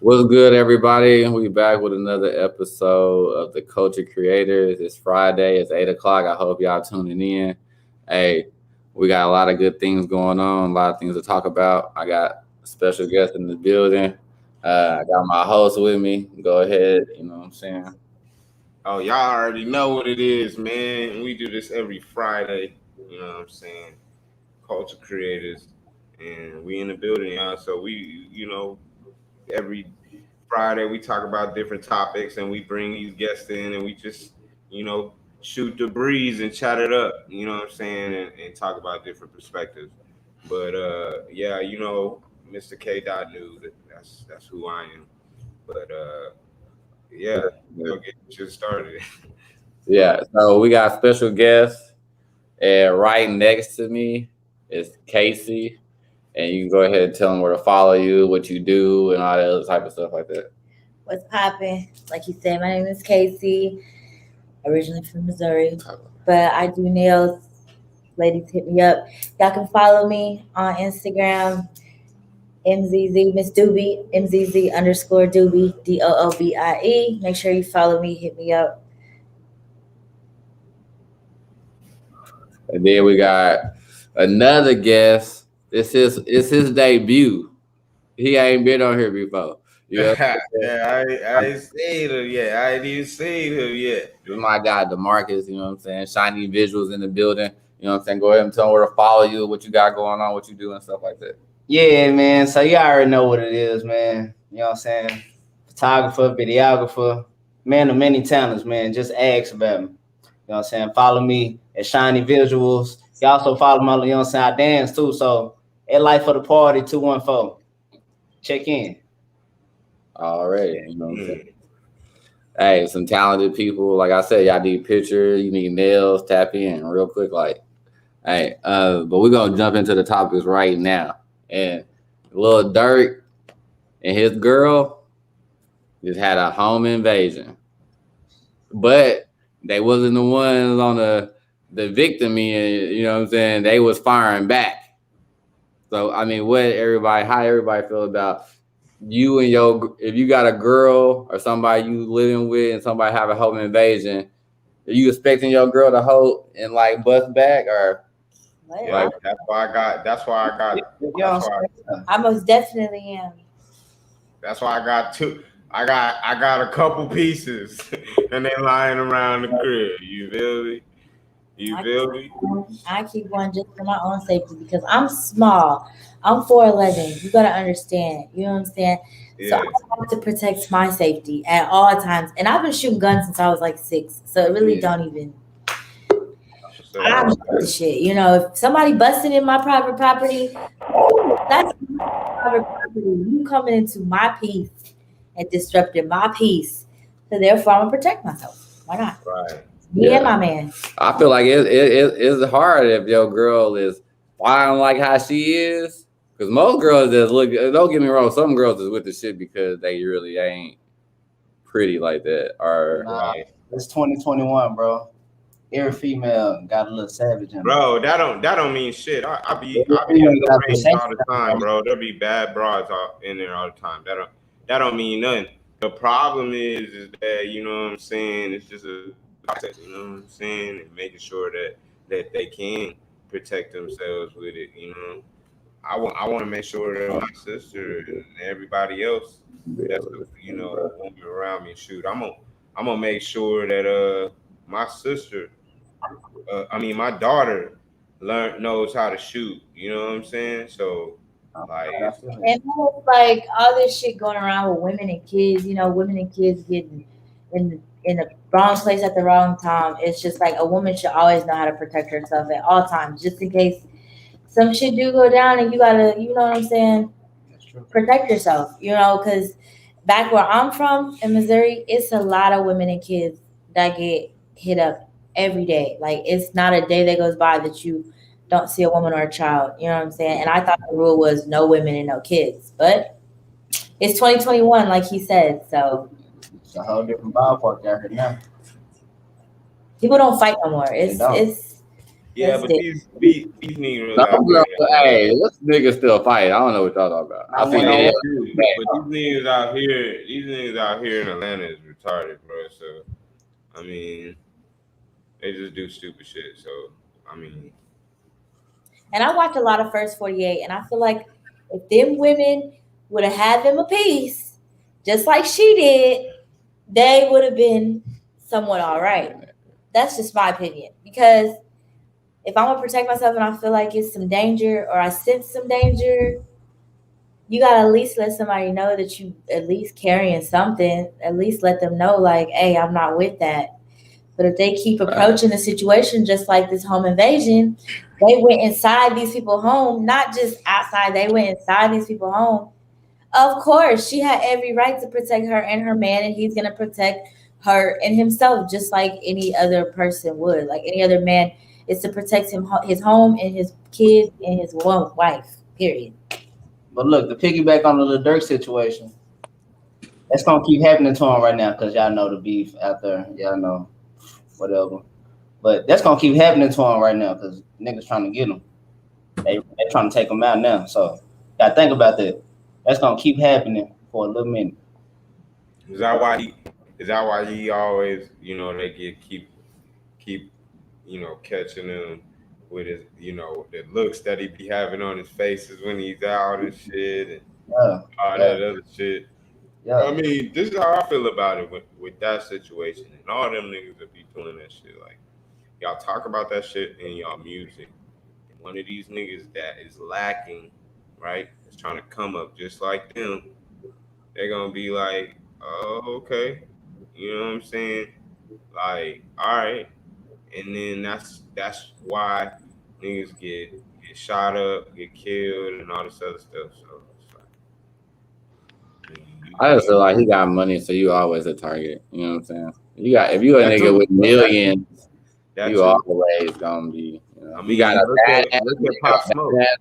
What's good, everybody? We back with another episode of the Culture Creators. It's Friday. It's 8 o'clock. I hope y'all tuning in. Hey, we got a lot of good things going on. A lot of things to talk about. I got a special guest in the building. I got my host with me. Go ahead. You know what I'm saying? Oh, y'all already know what it is, man. We do this every Friday. You know what I'm saying? Culture creators, and we in the building, y'all. So every Friday we talk about different topics, and we bring these guests in, and we just, you know, shoot the breeze and chat it up. You know what I'm saying? And talk about different perspectives. But yeah, Mr. K. Dot knew that's who I am. But yeah, we'll get just started. Yeah. So we got special guests. And right next to me is Casey. And you can go ahead and tell them where to follow you, what you do, and all that other type of stuff like that. What's poppin'? Like you said, my name is Casey, originally from Missouri, but I do nails. Ladies, hit me up. Y'all can follow me on Instagram, MZZ Miss Doobie, MZZ_Doobie, DOOBIE. Make sure you follow me, hit me up. And then we got another guest. It's his debut. He ain't been on here before. Yeah, I ain't seen him yet. I ain't even seen him yet. This is my guy, DeMarcus. You know what I'm saying? Shiny visuals in the building. You know what I'm saying? Go ahead and tell them where to follow you, what you got going on, what you do, and stuff like that. Yeah, man. So you already know what it is, man. You know what I'm saying? Photographer, videographer, man of many talents, man. Just ask about me. You know what I'm saying? Follow me at Shiny Visuals. You also follow my, you know what I'm saying? I dance too. So at Life of the Party 214. Check in. All right. You know what I'm saying? Hey, some talented people. Like I said, y'all need pictures, you need nails, tap in real quick. Hey, but we're gonna jump into the topics right now. And Lil Durk and his girl just had a home invasion. But they wasn't the ones on the victim end, you know what I'm saying? They was firing back. So I mean, how everybody feel about you and if you got a girl or somebody you living with and somebody have a home invasion, are you expecting your girl to hold and like bust back or? Yeah, that's why I most definitely am. That's why I got two. I got a couple pieces, and they lying around the crib. You feel me? I keep one just for my own safety because I'm small. I'm 4'11". You gotta understand. You know what I'm saying? Yeah. So I have to protect my safety at all times. And I've been shooting guns since I was like 6. So it really don't even. I'm the shit. You know, if somebody busted in my private property, that's my private property. You coming into my peace and disrupting my peace. So therefore, I'm gonna protect myself. Why not? Right. Me and my man. I feel like it's hard if your girl is flying like how she is. Because most girls just look. Don't get me wrong. Some girls is with the shit because they really ain't pretty like that. Or it's 2021, bro. Every female got a little savage in them. Bro, that don't mean shit. I be in the range all the time, bro. There'll be bad broads in there all the time. That don't mean nothing. The problem is that, you know what I'm saying, it's just a process, you know what I'm saying, and making sure that they can protect themselves with it, you know. I want to make sure that my sister and everybody else that's, you know, a woman around me shoot. I'm gonna make sure that my sister, my daughter knows how to shoot. You know what I'm saying? So like, and like all this shit going around with women and kids. You know, women and kids getting in the wrong place at the wrong time. It's just like a woman should always know how to protect herself at all times, just in case some shit do go down and you gotta, you know what I'm saying, protect yourself, you know, because back where I'm from in Missouri, it's a lot of women and kids that get hit up every day. Like, it's not a day that goes by that you don't see a woman or a child, you know what I'm saying? And I thought the rule was no women and no kids, but it's 2021, like he said, so. It's a whole different ballpark out here now. People don't fight no more. It's Yeah, but these niggas No, out here. hey, this nigga still fight. I don't know what y'all talking about. I see Yeah, the but these niggas out here in Atlanta is retarded, bro. So I mean, they just do stupid shit. So I mean, And I watch a lot of First 48, and I feel like if them women would have had them a piece, just like she did, they would have been somewhat all right. That's just my opinion. Because if I'm gonna protect myself and I feel like it's some danger or I sense some danger, you gotta at least let somebody know that you at least carrying something. At least let them know, like, hey, I'm not with that. But if they keep approaching the situation just like this home invasion, they went inside these people's home, not just outside, they went inside these people's home. Of course, she had every right to protect her and her man, and he's gonna protect her and himself just like any other person would. Like any other man is to protect him, his home and his kids and his wife, period. But look, to piggyback on the Lil Durk situation, that's gonna keep happening to him right now because y'all know the beef out there. Y'all know whatever. But that's gonna keep happening to him right now because niggas trying to get him. They trying to take him out now. So gotta think about that. That's gonna keep happening for a little minute. is that why he always, you know, they keep catching him with his, the looks that he be having on his faces when he's out and shit and all that other shit. Yeah. I mean, this is how I feel about it with that situation. And all them niggas that be doing that shit. Like, y'all talk about that shit in y'all music. And one of these niggas that is lacking, right, is trying to come up just like them. They're going to be like, oh, okay. You know what I'm saying? Like, all right. And then that's why niggas get shot up, get killed, and all this other stuff. So it's like, I just feel like he got money, so you always a target. You know what I'm saying? If you a nigga with millions, you always gonna be. You know? I mean, you got a bad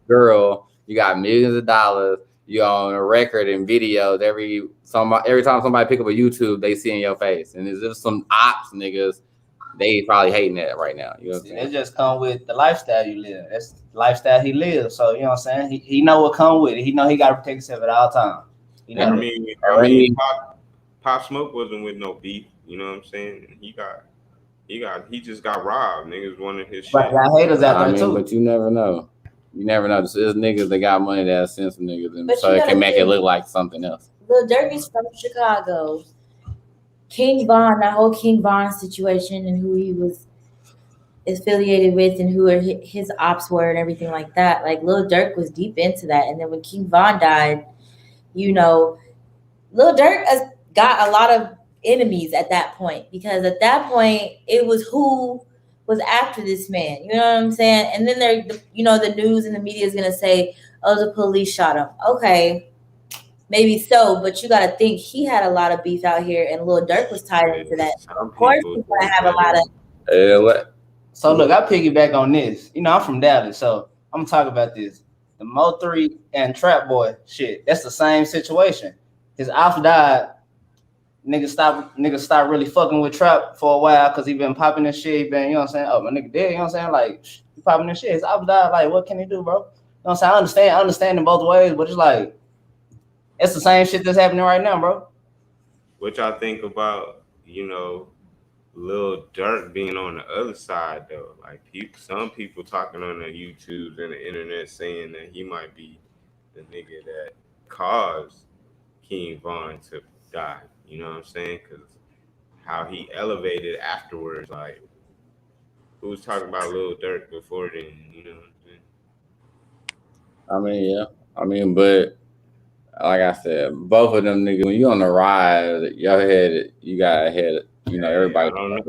girl. You got millions of dollars. You on a record and videos every time somebody pick up a YouTube, they see in your face, and it's just some ops niggas. They probably hating that right now. You know what I'm saying? It just come with the lifestyle you live. That's the lifestyle he lives. So, you know what I'm saying? He know what come with it. He know he got to protect himself at all times. You know? I mean, Pop Smoke wasn't with no beef. You know what I'm saying? He just got robbed. Niggas wanted his shit. Got haters out there too. But you never know. You never know. There's niggas that got money that sense of niggas, and so it can make it look like something else. Lil Durk is from Chicago. King Von, that whole King Von situation and who he was affiliated with and who his ops were and everything like that. Like Lil Durk was deep into that. And then when King Von died, Lil Durk has got a lot of enemies at that point because at that point it was who was after this man. You know what I'm saying? And then the news and the media is gonna say, "Oh, the police shot him." Okay. Maybe so, but you got to think he had a lot of beef out here, and Lil Durk was tied into that. Of course, he's going to have a lot of. So look, I piggyback on this. You know, I'm from Dallas, so I'm gonna talk about this. The Mo3 and Trap Boy shit. That's the same situation. His ops died. Nigga stopped really fucking with Trap for a while because he been popping this shit. He been, you know what I'm saying? Oh, my nigga dead. You know what I'm saying? Like, he popping this shit. His ops died. Like, what can he do, bro? You know what I'm saying? I understand in both ways, but it's like. It's the same shit that's happening right now, bro. What y'all think about, Lil Durk being on the other side, though? Like, some people talking on the YouTubes and the internet saying that he might be the nigga that caused King Von to die. You know what I'm saying? Because how he elevated afterwards. Like, who was talking about Lil Durk before then? You know what I'm saying? Yeah. But... like I said, both of them niggas, when you on the ride, you got ahead. Everybody. I don't know.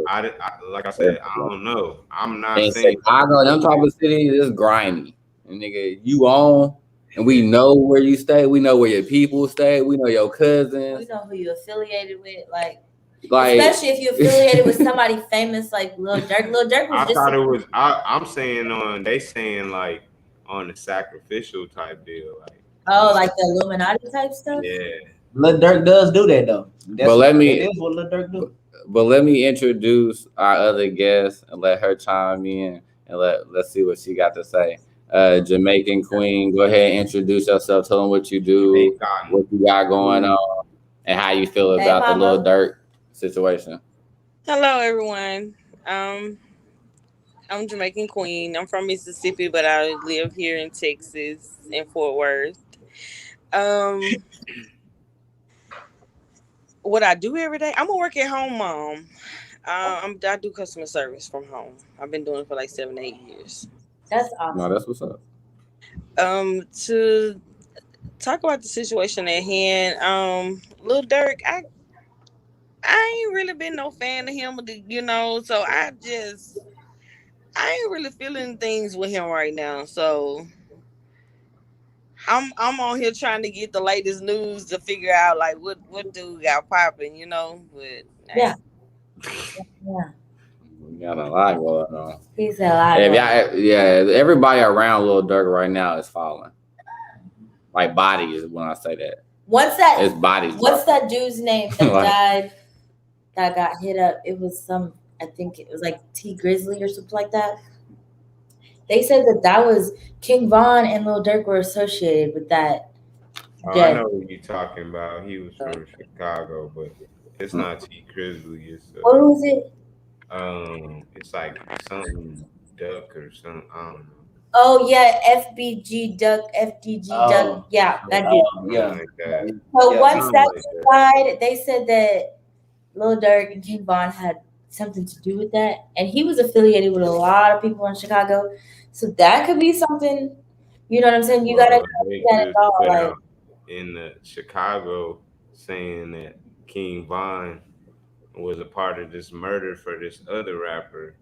Like I said, I don't know. I'm not saying Chicago, them type of cities is grimy. And nigga, you own, and we know where you stay. We know where your people stay. We know your cousins. We know who you affiliated with. Like especially if you affiliated with somebody famous like Lil Durk. Lil Durk was I thought it was. I'm saying they saying like on the sacrificial type deal, like. Oh, like the Illuminati type stuff? Yeah. Lil Durk does do that though. That is what Lil Durk do. But let me introduce our other guest and let her chime in and let's see what she got to say. Jamaican Queen, go ahead and introduce yourself. Tell them what you do, what you got going on, and how you feel about the Lil Durk situation. Hello, everyone. I'm Jamaican Queen. I'm from Mississippi, but I live here in Texas, in Fort Worth. What I do every day, I'm a work at home mom. I do customer service from home. I've been doing it for like 7-8 years. That's awesome. No, that's what's up. To talk about the situation at hand, Lil Durk, I ain't really been no fan of him, so I ain't really feeling things with him right now. So I'm on here trying to get the latest news to figure out like what dude got popping, but yeah. We got a lot going on. He's a lot. Everybody around Lil Durk right now is falling. Like body is when I say that. It's bodies. What's that dude's name that died? That got hit up? It was I think it was like T Grizzly or something like that. They said that was King Von and Lil Durk were associated with that. I know what you're talking about. He was from Chicago, but it's not T Grizzly. It's what was it? It's like something Duck or something. I don't know. Oh yeah, FBG Duck, FDG Duck. Yeah, that dude. Like that. So once that died, they said that Lil Durk and King Von had something to do with that, and he was affiliated with a lot of people in Chicago. So that could be something. You know what I'm saying? You gotta like in the Chicago saying that King Von was a part of this murder for this other rapper,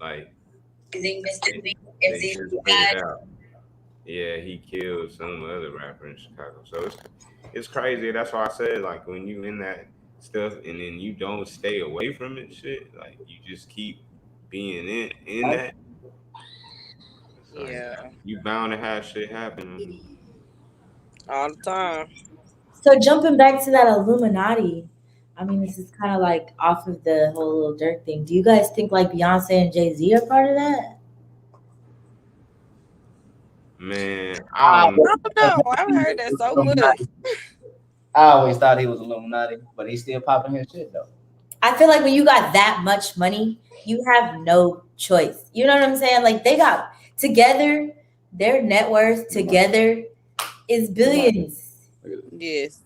like. Yeah, he killed some other rapper in Chicago. So it's crazy. That's why I said, like, when you in that stuff and then you don't stay away from it, shit, like you just keep being in that. Yeah, you bound to have shit happen all the time. So jumping back to that Illuminati, I mean, this is kind of like off of the whole Lil Durk thing. Do you guys think like Beyonce and Jay-Z are part of that? Man, I don't know. I've heard that so much. I always thought he was Illuminati, but he's still popping his shit though. I feel like when you got that much money, you have no choice. You know what I'm saying? Like they got together, their net worth together is billions. Yes.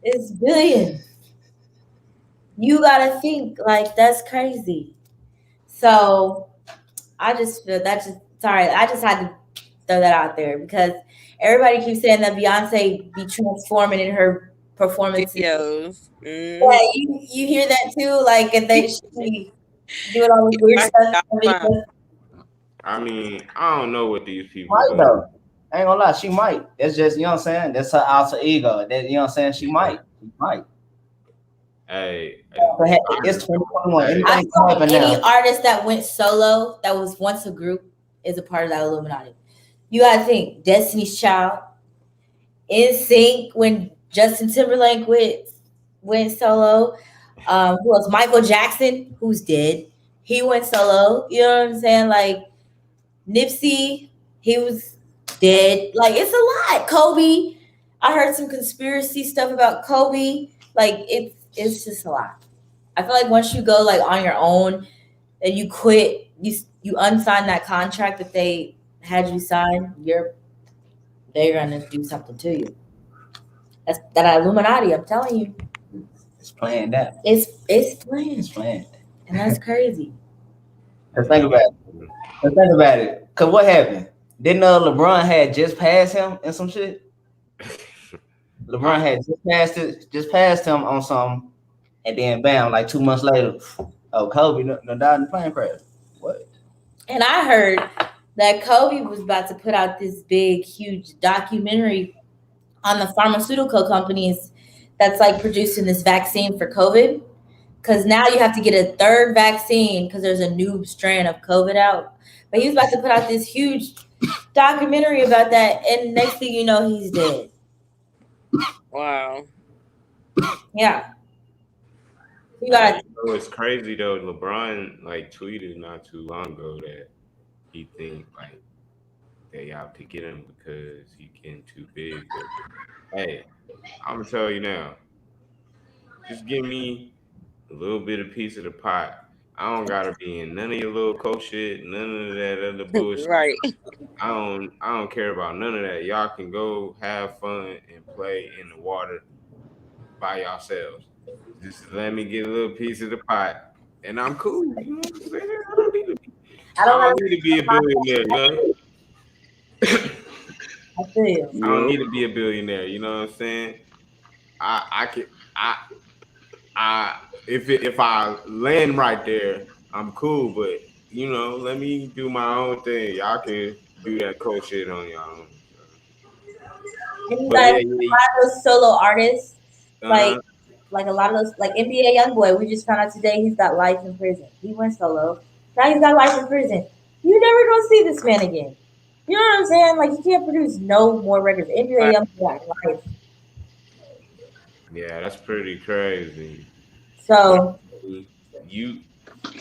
It's billions. You gotta think like that's crazy. So I just feel I just had to throw that out there because everybody keeps saying that Beyonce be transforming in her performances. Videos. Yeah, you hear that too? Like if they be doing all this weird stuff. I mean, I don't know what these people might though. I ain't gonna lie, she might. That's just, you know what I'm saying? That's her alter ego. That, you know what I'm saying? She might. Hey, it's 2021. I feel like any artist that went solo that was once a group is a part of that Illuminati. You gotta think Destiny's Child, NSYNC when Justin Timberlake went solo. Who else? Michael Jackson, who's dead. He went solo. You know what I'm saying? Like Nipsey, he was dead. Like it's a lot. Kobe. I heard some conspiracy stuff about Kobe. Like it's just a lot. I feel like once you go like on your own and you quit, you unsign that contract that they had you sign, they're gonna do something to you. That's that Illuminati, I'm telling you. It's planned out. It's planned. It's planned. And that's crazy. Let's think about it. Cause what happened? Didn't LeBron had just passed him in some shit? LeBron had just passed him on something, and then bam, like 2 months later, Kobe died in the plane crash. What? And I heard that Kobe was about to put out this big, huge documentary on the pharmaceutical companies that's like producing this vaccine for COVID. Because now you have to get a third vaccine because there's a new strand of COVID out. But he was about to put out this huge documentary about that, and next thing you know, he's dead. Wow. Yeah. You got So it's crazy though. LeBron like tweeted not too long ago that he think like they out to get him because he getting too big. But hey, I'm gonna tell you now, just give me a little bit of piece of the pot. I don't gotta be in none of your little coach shit, none of that other bullshit. Right. I don't care about none of that. Y'all can go have fun and play in the water by yourselves. Just let me get a little piece of the pot, and I'm cool. You know what I'm saying? I I don't don't gotta need to be a billionaire. You know? I feel you. I don't need to be a billionaire. You know what I'm saying? I can I if I land right there, I'm cool. But you know, let me do my own thing. Y'all can do that cool shit on y'all own. And you But got yeah, a lot of those solo artists, uh, like a lot of those, like NBA YoungBoy. We just found out today he's got life in prison. He went solo. Now he's got life in prison. You never gonna see this man again. You know what I'm saying? Like he can't produce no more records. NBA YoungBoy got life. yeah, that's pretty crazy. So You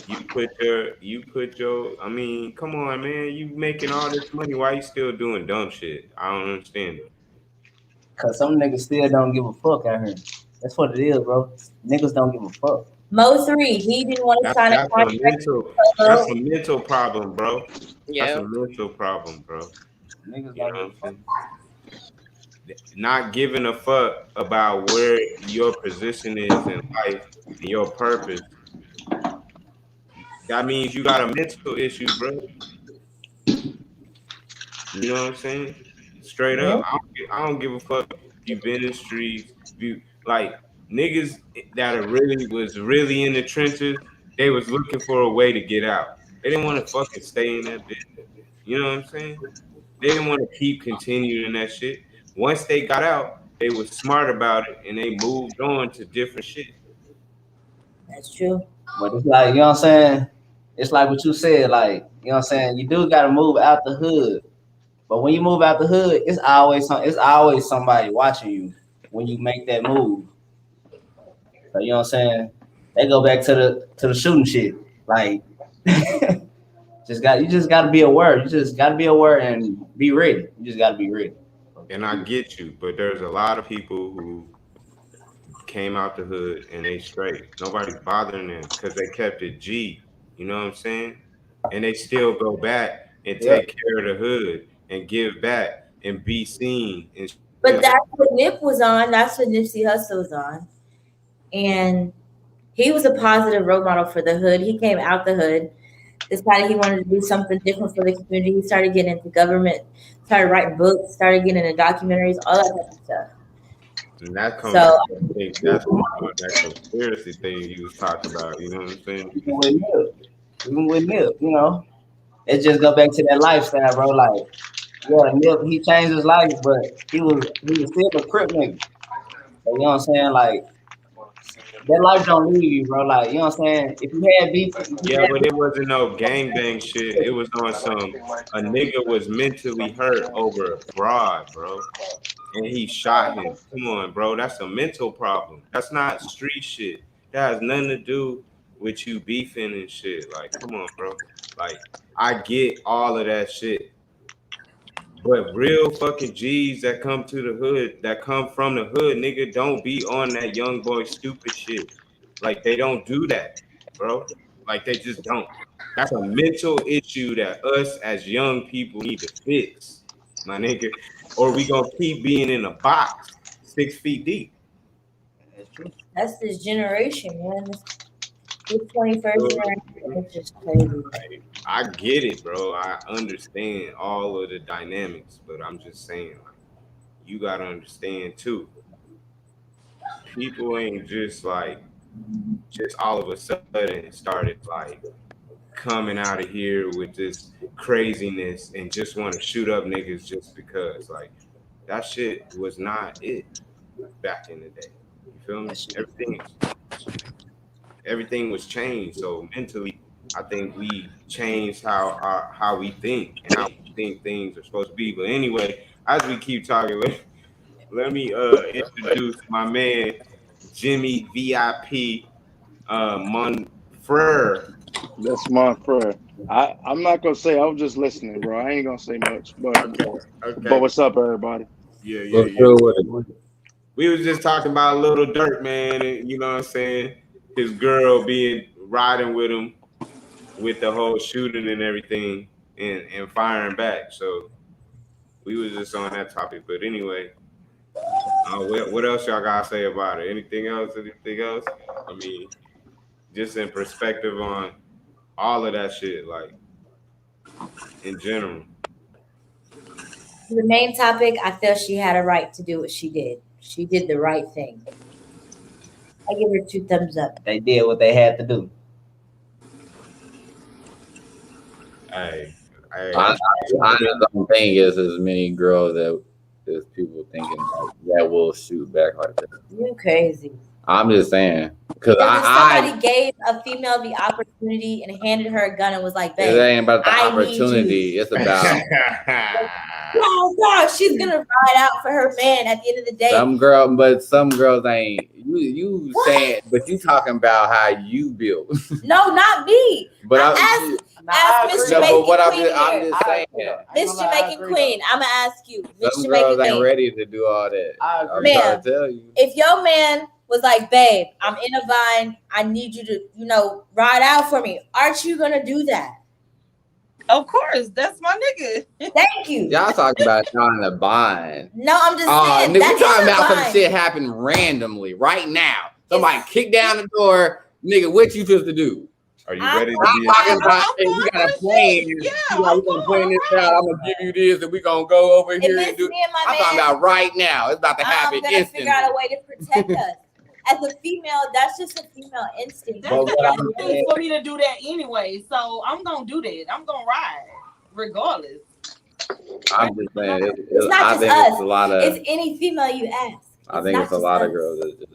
you put your I mean, come on, man. You making all this money. Why you still doing dumb shit? I don't understand it. Cause some niggas still don't give a fuck out here. That's what it is, bro. Niggas don't give a fuck. Mo3, he didn't want to That's sign a that's a contract. mental that's So a mental problem, bro. That's a Yeah. mental problem, bro. Niggas You don't know give what a I'm fuck. saying? Not giving a fuck about where your position is in life and your purpose. That means you got a mental issue, bro. You know what I'm saying? Straight yeah, up. I don't give a fuck if you been in the streets. If you like niggas that are really in the trenches, they was looking for a way to get out. They didn't want to fucking stay in that bitch. You know what I'm saying? They didn't want to keep continuing that shit. Once they got out, they was smart about it and they moved on to different shit. that's true. But it's like, you know what I'm saying? It's like what you said, like, you know what I'm saying? You do gotta move out the hood. But when you move out the hood, it's always somebody watching you when you make that move. So you know what I'm saying? They go back to the shooting shit. Like you just gotta be aware. You just gotta be aware and be ready. You just gotta be ready. And I get you, but there's a lot of people who came out the hood and they straight. Nobody's bothering them because they kept it G. You know what I'm saying? And they still go back and Yeah. take care of the hood and give back and be seen and But shit. that's what Nip was on. That's what Nipsey Hussle was on. And he was a positive role model for the hood. He came out the hood, decided he wanted to do something different for the community. He started getting into government, started writing books, started getting into documentaries, all that type of stuff. And that comes So I think that's more of that conspiracy thing you was talking about. You know what I'm saying? Even with Nip, you know, it just go back to that lifestyle, bro. Like, yeah, Nip, he changed his life, but he was still a crip nigga. So, you know what I'm saying? Like, that life don't leave you, bro. Like, you know what I'm saying? If you had beef, Yeah, but it wasn't no gangbang shit. It was on some a nigga was mentally hurt over a broad, bro. And he shot him. Come on, bro. That's a mental problem. That's not street shit. That has nothing to do with you beefing and shit. Like, come on, bro. Like, I get all of that shit. But real fucking G's that come to the hood, that come from the hood, nigga, don't be on that young boy stupid shit. Like, they don't do that, bro. Like, they just don't. That's a mental issue that us as young people need to fix, my nigga. Or we gonna keep being in a box 6 feet deep. that's this generation, man. This 21st So, generation is just crazy. like, I get it, bro. I understand all of the dynamics, but I'm just saying, like, you gotta understand too. People ain't just all of a sudden started like coming out of here with this craziness and just want to shoot up niggas just because like that shit was not it back in the day. You feel me? Everything was changed. So mentally, I think we changed how we think and how we think things are supposed to be. But anyway, as we keep talking, let me introduce my man Jimmy VIP. Monfrere. That's my prayer. I'm not gonna say. I was just listening, bro. I ain't gonna say much, but Okay. what's up, everybody? Yeah. We was just talking about Lil Durk, man, and you know what I'm saying. His girl being riding with him with the whole shooting and everything, and firing back. So we was just on that topic. But anyway, what else y'all gotta say about it? Anything else? I mean, just in perspective on all of that shit, like in general. The main topic, I feel she had a right to do what she did. She did the right thing. I give her 2 thumbs up. They did what they had to do. I just don't think it's as many girls that there's people thinking like, that will shoot back like that. You're crazy. I'm just saying because somebody gave a female the opportunity and handed her a gun and was like, "Babe, it ain't about the opportunity. It's about no, she's gonna ride out for her man at the end of the day." Some girls ain't. You saying, but you talking about how you built. No, not me. But ask Miss Jamaican Queen. I'm just saying, Miss Jamaican Queen. I'm gonna ask you. Some girls ain't ready to do all that. I'm trying to tell you. If your man was like, "Babe, I'm in a bind. I need you to, ride out for me," aren't you gonna do that? Of course, that's my nigga. Thank you. Y'all talking about y'all in a bind. No, I'm just saying. Nigga, we talking about some shit happen randomly right now. Somebody kick down the door. Nigga, what you supposed to do? Are you ready to be talking about, hey, we got a plan. We're gonna plan this out. I'm gonna give you this, and we're gonna go over here and do. I'm talking about right now. It's about to happen instantly. I'm gonna figure out a way to protect us. As a female, that's just a female instinct. That's the thing for me to do that anyway. So I'm gonna do that. I'm gonna ride regardless. I'm just saying. It's not just us. It's any female you ask. I think it's a lot of girls that just,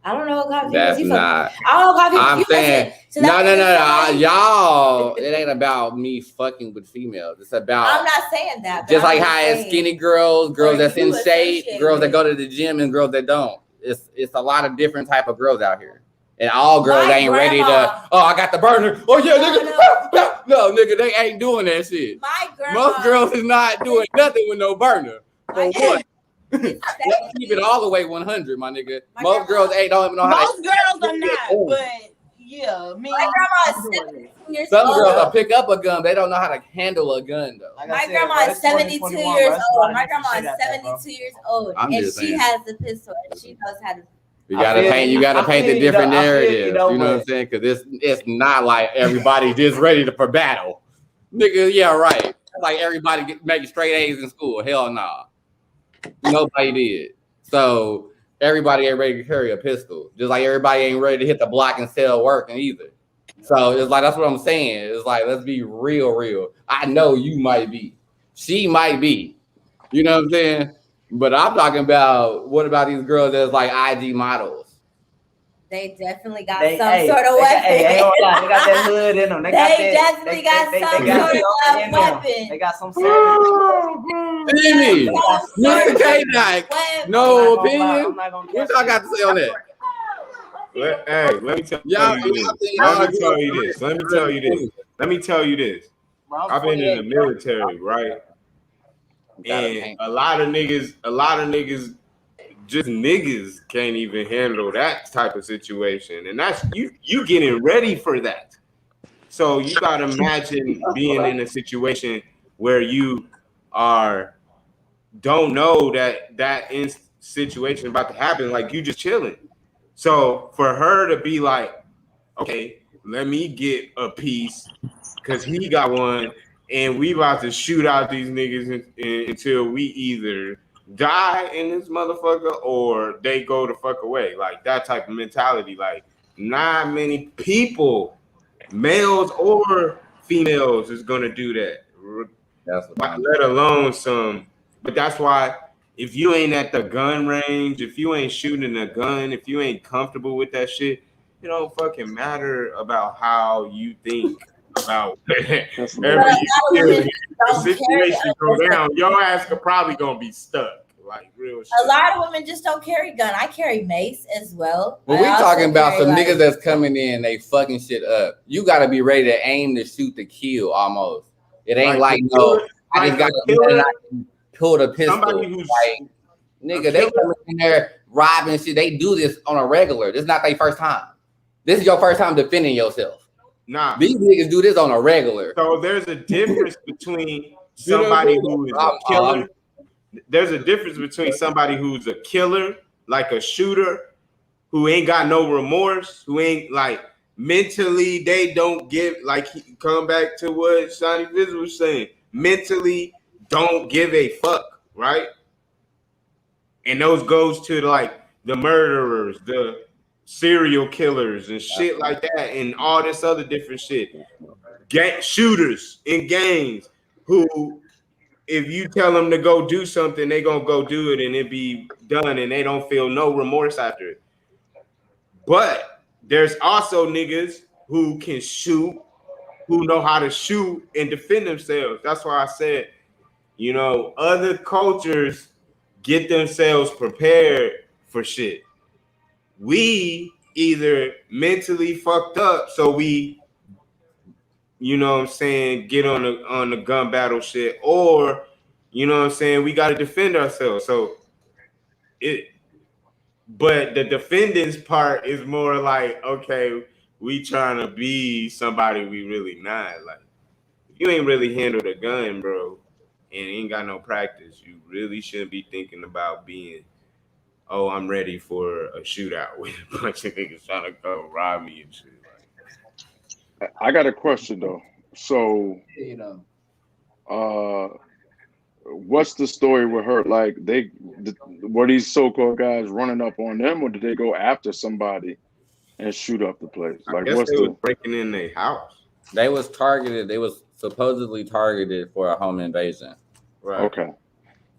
I don't know what kind of that's not. I don't know what kind of I'm saying no. Y'all, it ain't about me fucking with females. It's about. I'm not saying that. Just like how it's skinny girls that's in shape, girls that go to the gym, and girls that don't. It's a lot of different type of girls out here, and all girls ain't ready to. Oh, I got the burner. Oh yeah, nigga. No, nigga, they ain't doing that shit. My grandma. Most girls is not doing nothing with no burner. For what? Let's keep it all the way 100, my nigga. Most girls don't even know how. Most girls are not, but yeah, me. My grandma is 72 years old. Some girls will pick up a gun, they don't know how to handle a gun though. My grandma is 72 years old. My grandma is 72 years old, and she has the pistol, and she knows how to. You gotta paint the different narrative. You know what I'm saying? Because it's not like everybody just ready for battle, nigga. Yeah, right. Like everybody making straight A's in school. Hell nah. Nobody did. So everybody ain't ready to carry a pistol. Just like everybody ain't ready to hit the block and sell working either. So it's like that's what I'm saying. It's like let's be real. I know you might be. She might be. You know what I'm saying? But I'm talking about what about these girls that's like IG models? They definitely got some sort of weapon. They got that hood in them. They definitely got some sort of weapon. They got some Jimmy, Mr. K-Dike, no opinion. What y'all got to say on that? Let me tell you this. I've been in the military, right? And a lot of niggas, just niggas can't even handle that type of situation. And that's you getting ready for that. So you gotta imagine being in a situation where you don't know that situation about to happen, like you just chilling. So for her to be like, okay, let me get a piece because he got one and we about to shoot out these niggas until we either die in this motherfucker or they go the fuck away. Like that type of mentality. Like not many people, males or females, is gonna do that. Let alone some. But that's why if you ain't at the gun range, if you ain't shooting a gun, if you ain't comfortable with that shit, it don't fucking matter about how you think about every situation go down. Your ass could probably gonna be stuck. like real shit. A lot of women just don't carry gun. I carry mace as well. But we talking about some niggas that's coming in, they fucking shit up. You gotta be ready to aim to shoot to kill almost. It ain't like no, I just gotta pull the pistol. Somebody who's like, nigga, they come in there robbing shit. They do this on a regular. This is not their first time. This is your first time defending yourself. Nah. These niggas do this on a regular. So there's a difference between somebody who is a killer. There's a difference between somebody who's a killer, like a shooter, who ain't got no remorse, who ain't like mentally, they don't give, like, come back to what Shiny Viz was saying, mentally don't give a fuck, right? And those goes to like the murderers, the serial killers and shit like that, and all this other different shit. Shooters in gangs who, if you tell them to go do something, they gonna go do it and it be done, and they don't feel no remorse after it. But there's also niggas who can shoot, who know how to shoot and defend themselves. That's why I said, you know, other cultures get themselves prepared for shit. We either mentally fucked up, so we, you know what I'm saying, get on the gun battle shit, or, you know what I'm saying, we got to defend ourselves. So but the defendants part is more like, okay, we trying to be somebody we really not. Like, if you ain't really handled a gun, bro, and ain't got no practice, you really shouldn't be thinking about being, oh, I'm ready for a shootout with a bunch of niggas trying to go rob me and shit. I got a question though. So, You know, what's the story with her? Like, were these so-called guys running up on them, or did they go after somebody and shoot up the place? Like, what's was breaking in their house? They was targeted. They was supposedly targeted for a home invasion. Right. Okay.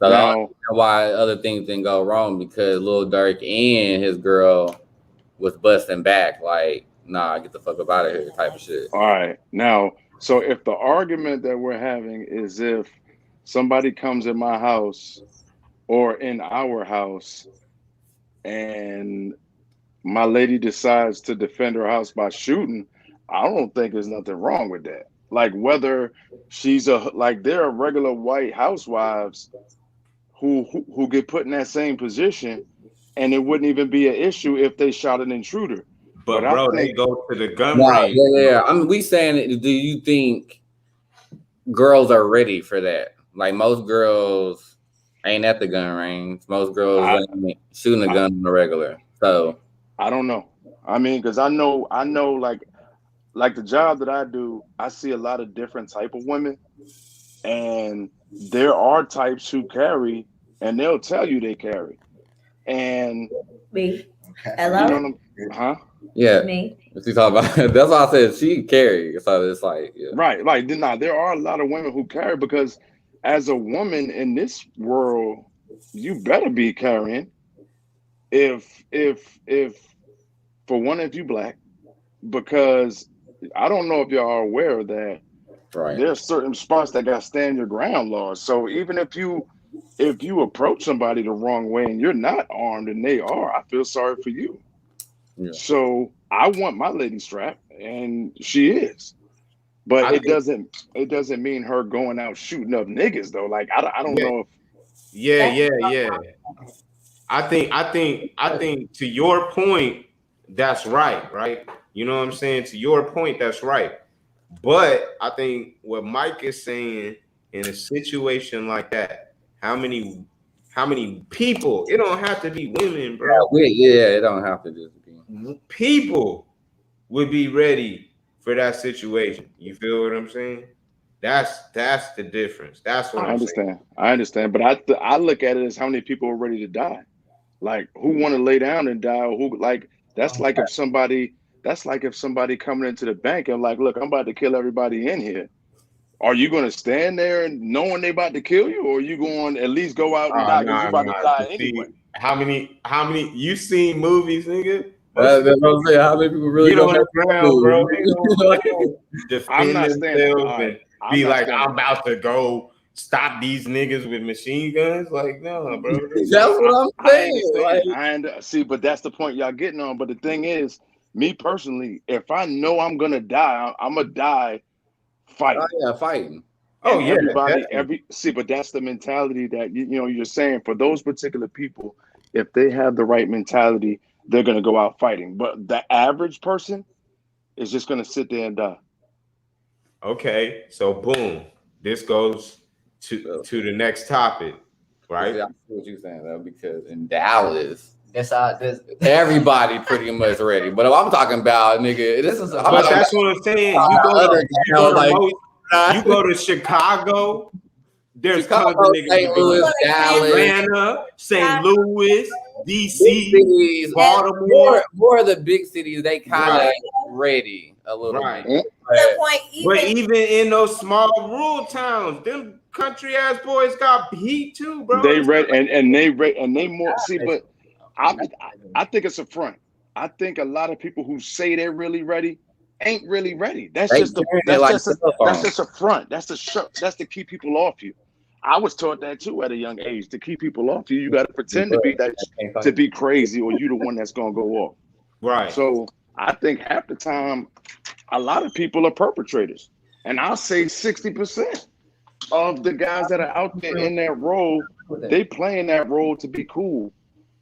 So that's why other things didn't go wrong, because Lil Durk and his girl was busting back like, nah, get the fuck up out of here type of shit. All right. Now, so if the argument that we're having is if somebody comes in my house or in our house and my lady decides to defend her house by shooting, I don't think there's nothing wrong with that. Like, whether she's there are regular white housewives who get put in that same position, and it wouldn't even be an issue if they shot an intruder. But bro, they go to the gun range. Yeah. I mean, we saying, do you think girls are ready for that? Like, most girls ain't at the gun range. Most girls ain't shooting a gun on the regular. So I don't know. I mean, because I know, like the job that I do, I see a lot of different type of women, and there are types who carry, and they'll tell you they carry. And me, hello, you know huh? Yeah, me. What you talking about? That's why I said she carry. So it's like, yeah. Right. Like, there are a lot of women who carry, because as a woman in this world, you better be carrying. If for one, if you black, because I don't know if y'all are aware of that. Right. There's certain spots that got stand your ground laws. So even if you approach somebody the wrong way and you're not armed and they are, I feel sorry for you. Yeah. So I want my lady strapped, and she is. But it doesn't mean her going out shooting up niggas though. Like, I don't know if. Yeah. I think to your point, that's right? You know what I'm saying? To your point, that's right. But I think what Mike is saying, in a situation like that, how many people, it don't have to be women, bro. Yeah, it don't have to just be. People would be ready for that situation. You feel what I'm saying? That's the difference. That's what I'm saying. I understand. But I look at it as how many people are ready to die. Like, who want to lay down and die? Or who, like, that's like if somebody coming into the bank and like, look, I'm about to kill everybody in here. Are you going to stand there and knowing they about to kill you, or are you going to at least go out and die because you about to die anyway? How many you seen movies, nigga? That's what I'm saying. How many people really on the ground, bro? I'm not standing. Be like, I'm about to go stop these niggas with machine guns. Like, no, bro. That's what I'm saying. See, but that's the point y'all getting on. But the thing is, me personally, if I know I'm gonna die, I'm gonna die fighting. Oh yeah, fighting. Oh yeah, but that's the mentality that you know you're saying for those particular people. If they have the right mentality, they're gonna go out fighting. But the average person is just gonna sit there and die. Okay, so boom, this goes to the next topic, right? I see what you're saying though, because in Dallas, That's how everybody pretty much ready. But if I'm talking about nigga, but that's what I'm saying. You go to Chicago. There's tons of niggas. St. Louis, Dallas, Atlanta, St. Louis, DC, Baltimore. More of the big cities, they kind of ready a little bit. But even in those small rural towns, them country ass boys got heat too, bro. They ready and they more. See, but I think it's a front. I think a lot of people who say they're really ready ain't really ready. That's just a front. That's to keep people off you. I was taught that too at a young age. To keep people off you, you got to pretend to be crazy, or you the one that's gonna go off. Right. So I think half the time, a lot of people are perpetrators, and I'll say 60% of the guys that are out there in that role, they playing that role to be cool.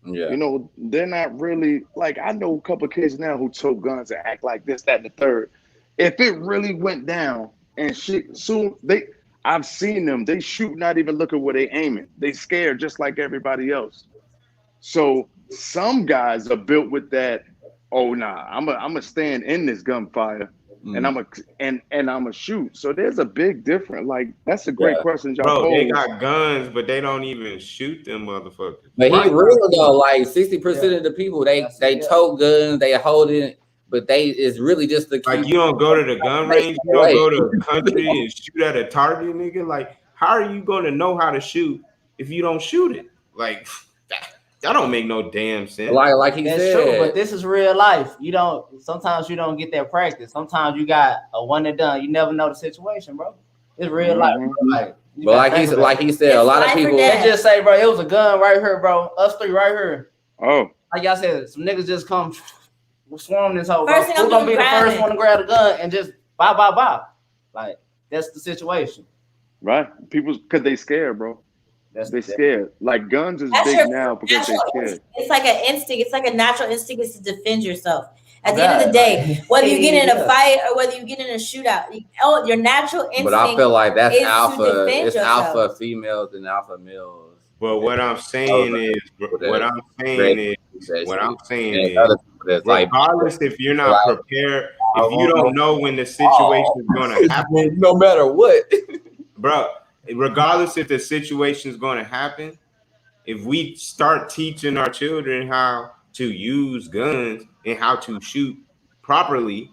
Yeah. You know, they're not really like, I know a couple of kids now who tote guns and act like this, that, and the third. If it really went down and shit, soon I've seen them, they shoot, not even looking where they aiming. They scared just like everybody else. So some guys are built with that, oh nah, I'm a stand in this gunfire and I'm a shoot. So there's a big difference. Like, that's a great question, y'all. Bro, they got guns, but they don't even shoot them motherfuckers. But he real though, like 60% of the people they tote guns, they hold it, but it's really just the like, you don't go to the gun range, you don't go to the country and shoot at a target, nigga. Like, how are you gonna know how to shoot if you don't shoot it? Like, that don't make no damn sense. Like he said, true, but this is real life. Sometimes you don't get that practice. Sometimes you got a one and done. You never know the situation, bro. It's real life. But like he said, a lot of people they just say, bro, it was a gun right here, bro. Us three right here. Oh, like y'all said, some niggas just come swarm this whole. Who's gonna be the first one to grab the gun and just bye? Like, that's the situation, right? People, because they scared, bro. They scared. Like, guns is big now because they scared. It's like an instinct. It's like a natural instinct is to defend yourself. At the end of the day, whether you get in a fight or whether you get in a shootout, your natural instinct. But I feel like that's alpha. It's alpha females and alpha males. But what I'm saying is, regardless if you're not prepared, if you don't know when the situation is going to happen, no matter what, bro. Regardless if the situation is going to happen, if we start teaching our children how to use guns and how to shoot properly,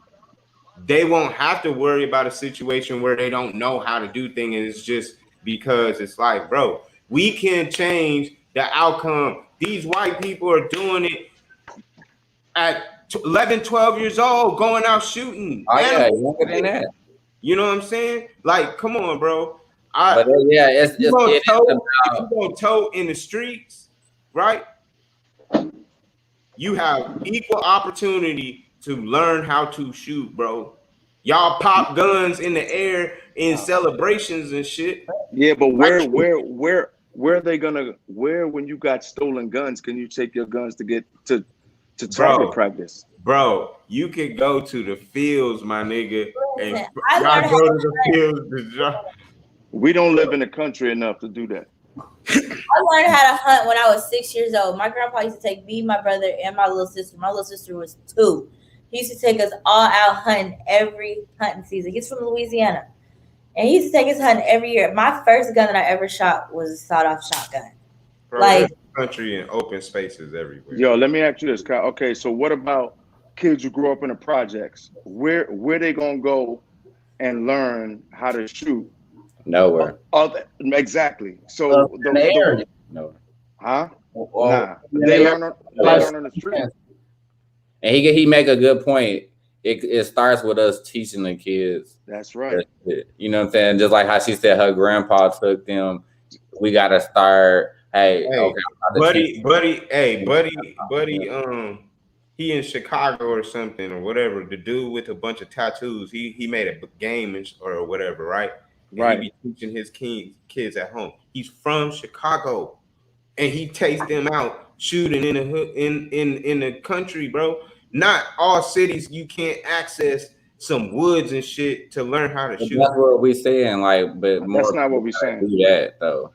they won't have to worry about a situation where they don't know how to do things. And it's just because it's like, bro, we can change the outcome. These white people are doing it at 11, 12 years old, going out shooting. Oh, yeah, younger than that. You know what I'm saying? Like, come on, bro. If you go toe in the streets, right? You have equal opportunity to learn how to shoot, bro. Y'all pop guns in the air in celebrations and shit. Yeah, but where are they gonna? Where, when you got stolen guns, can you take your guns to get to target practice? Bro, you can go to the fields, my nigga, and y'all go to the fields. We don't live in the country enough to do that. I learned how to hunt when I was 6 years old. My grandpa used to take me, my brother, and my little sister. My little sister was 2. He used to take us all out hunting every hunting season. He's from Louisiana. And he used to take us hunting every year. My first gun that I ever shot was a sawed-off shotgun. Bro, like, country and open spaces everywhere. Yo, let me ask you this, Kyle. Okay, so what about kids who grew up in the projects? Where they gonna go and learn how to shoot? Nowhere. Exactly. So no. Huh? Nah. They learn on the street. And he make a good point. it starts with us teaching the kids. That's right. You know what I'm saying? Just like how she said her grandpa took them. We gotta start. Hey, okay, buddy, he in Chicago or something or whatever. The dude with a bunch of tattoos, he made a game or whatever, right? And he be teaching his kids at home. He's from Chicago, and he takes them out shooting in the hood, in the country, bro. Not all cities you can't access some woods and shit to learn how to shoot. That's what we saying, like, but more that's not what we saying. Do that though.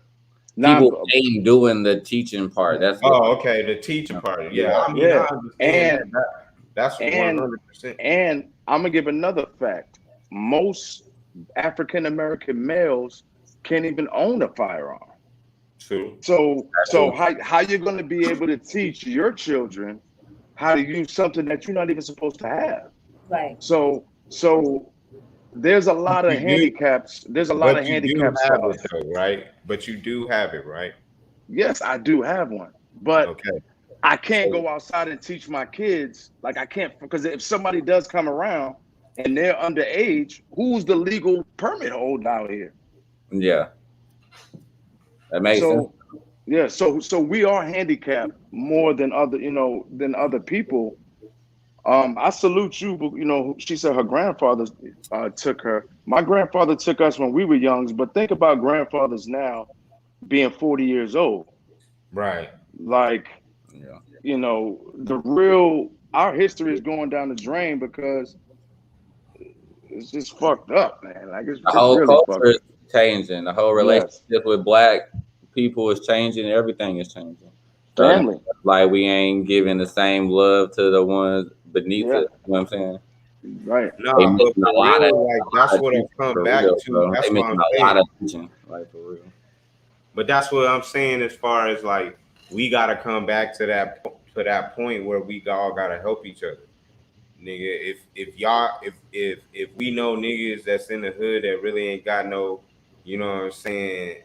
People ain't doing the teaching part. That's okay, the teaching part. Yeah, I mean, I understand that's 100%. And I'm gonna give another fact. Most African American males can't even own a firearm. True. So how you gonna be able to teach your children how to use something that you're not even supposed to have? Right. So there's a lot of handicaps. There's a lot of handicaps, right? But you do have it, right? Yes, I do have one. But I can't go outside and teach my kids. Like I can't, because if somebody does come around and they're underage, who's the legal permit holder out here? Yeah. That makes sense. Yeah, so we are handicapped more than other people. I salute you, but she said her grandfather took her. My grandfather took us when we were young, but think about grandfathers now being 40 years old. Right. Like, our history is going down the drain because it's just fucked up, man. Like the whole really culture is changing. The whole relationship with black people is changing. Everything is changing. Family. Like we ain't giving the same love to the ones beneath it. You know what I'm saying? Right. No, but that's what I've come back to. That's what I'm saying. A lot of teaching, like for real. But that's what I'm saying as far as like we gotta come back to that point where we all gotta help each other. Nigga, if we know niggas that's in the hood that really ain't got no, you know what I'm saying,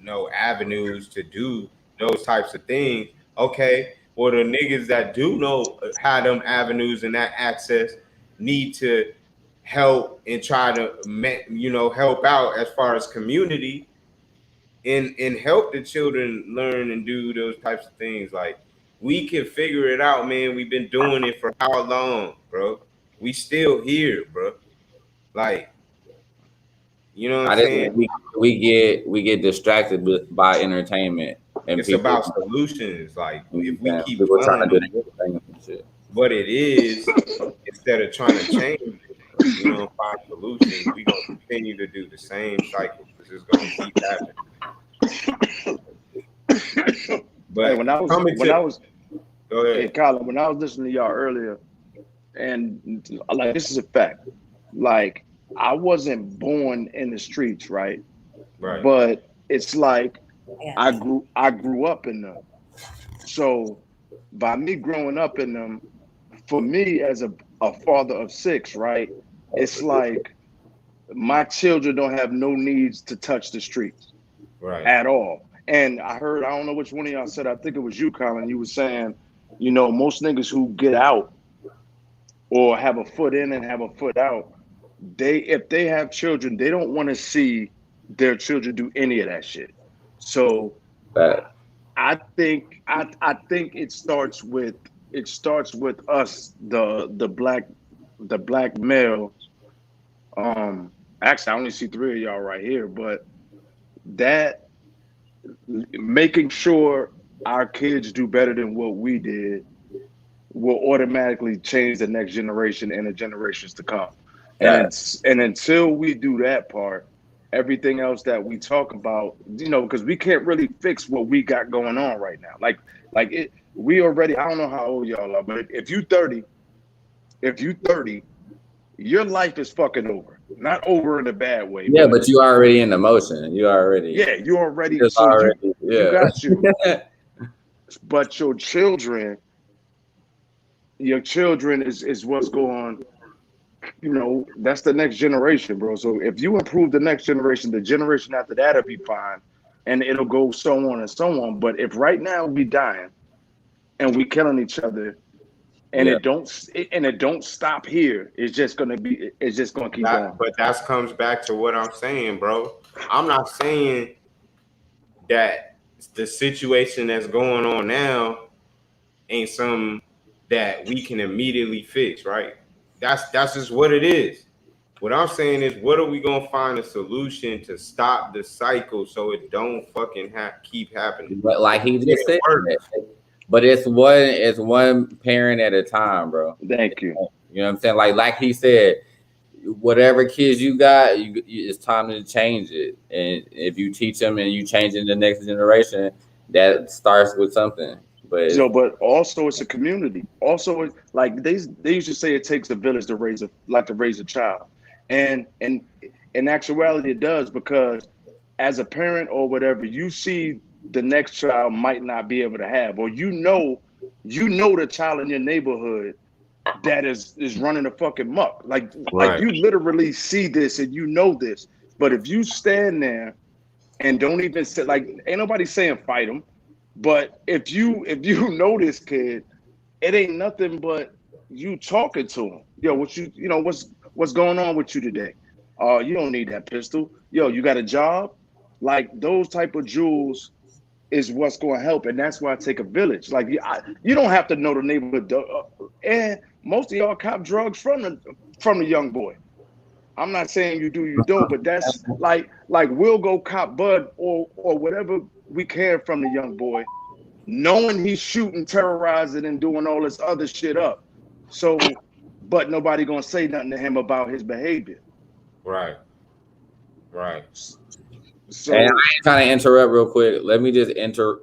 no avenues to do those types of things, okay. Well, the niggas that do know how them avenues and that access need to help and try to, help out as far as community and help the children learn and do those types of things. Like, we can figure it out, man. We've been doing it for how long, bro? We still here, bro. Like, you know what I'm saying? We get distracted by entertainment. And it's about solutions. Like, if we keep trying to do what it is, instead of trying to change it, find solutions, we gonna continue to do the same cycle. This is gonna keep happening. But hey, when I was go ahead. Hey, Colin, when I was listening to y'all earlier, and like this is a fact, like I wasn't born in the streets, right? Right. But it's like I grew up in them. So by me growing up in them, for me as a father of 6, right? It's like my children don't have no needs to touch the streets, right, at all. And I don't know which one of y'all said, I think it was you, Colin, you were saying, most niggas who get out or have a foot in and have a foot out, if they have children, they don't want to see their children do any of that shit. So I think it starts with us, the black males. Actually, I only see 3 of y'all right here, but that making sure our kids do better than what we did will automatically change the next generation and the generations to come. And until we do that part, everything else that we talk about, because we can't really fix what we got going on right now. We already, I don't know how old y'all are, but if you 30, your life is fucking over. Not over in a bad way. Yeah, but you already in the motion. You already. Yeah, you already. You got you. But your children is what's going on. That's the next generation, bro. So if you improve the next generation, the generation after that'll be fine, and it'll go so on and so on. But if right now we dying and we killing each other, And it don't stop here. It's just gonna keep going. But that comes back to what I'm saying, bro. I'm not saying that the situation that's going on now ain't something that we can immediately fix, right? That's just what it is. What I'm saying is, what are we gonna find a solution to stop the cycle so it don't fucking keep happening? But like he just said, but it's one parent at a time, bro. Thank you. You know what I'm saying? Like he said, whatever kids you got, it's time to change it. And if you teach them and you change in the next generation, that starts with something. But also it's a community. Also, like they used to say, it takes a village to raise a child, and in actuality, it does, because as a parent or whatever, you see the next child might not be able to have, or you know the child in your neighborhood that is running a fucking muck. Like you literally see this and you know this. But if you stand there and don't even say, like, ain't nobody saying fight them, but if you know this kid, it ain't nothing but you talking to him. Yo, what's going on with you today? You don't need that pistol. Yo, you got a job? Like, those type of jewels is what's going to help, and that's why I take a village. Like, you don't have to know the neighborhood, and most of y'all cop drugs from the young boy. I'm not saying you do, you don't, but that's like we'll go cop bud or whatever we can from the young boy, knowing he's shooting, terrorizing, and doing all this other shit up. So, but nobody gonna say nothing to him about his behavior. Right. So, and I ain't trying to interrupt real quick. Let me just introduce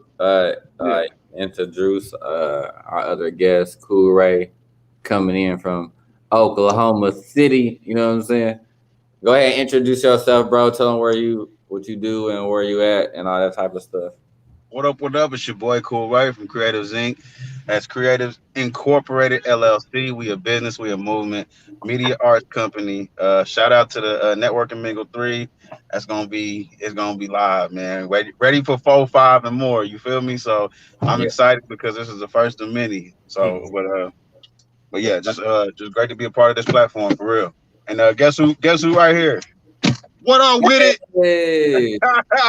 our other guest, Cool Ray, coming in from Oklahoma City. You know what I'm saying? Go ahead and introduce yourself, bro. Tell them what you do and where you at and all that type of stuff. What up? It's your boy Cool Ray from Creatorz Inc. That's Creatorz Incorporated LLC. We a business, we a movement, media arts company. Shout out to the Network and Mingle 3. It's gonna be live, man. Ready for 4, 5, and more. You feel me? So I'm excited because this is the first of many. So, but yeah, just great to be a part of this platform for real. And guess who right here? What up with it? Hey. You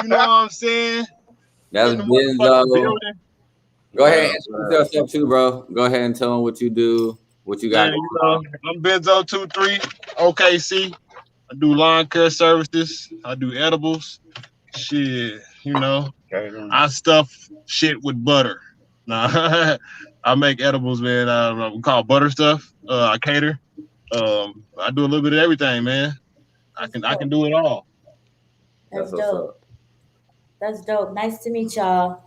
know what I'm saying? That's Benzo. Go ahead and introduce yourself too, bro. Go ahead and tell them what you do, what you got. I'm Benzo23 OKC. I do lawn care services. I do edibles. Shit, I stuff shit with butter. Nah, I make edibles, man. We call butter stuff. I cater. I do a little bit of everything, man. I can do it all. That's dope. That's dope. Nice to meet y'all.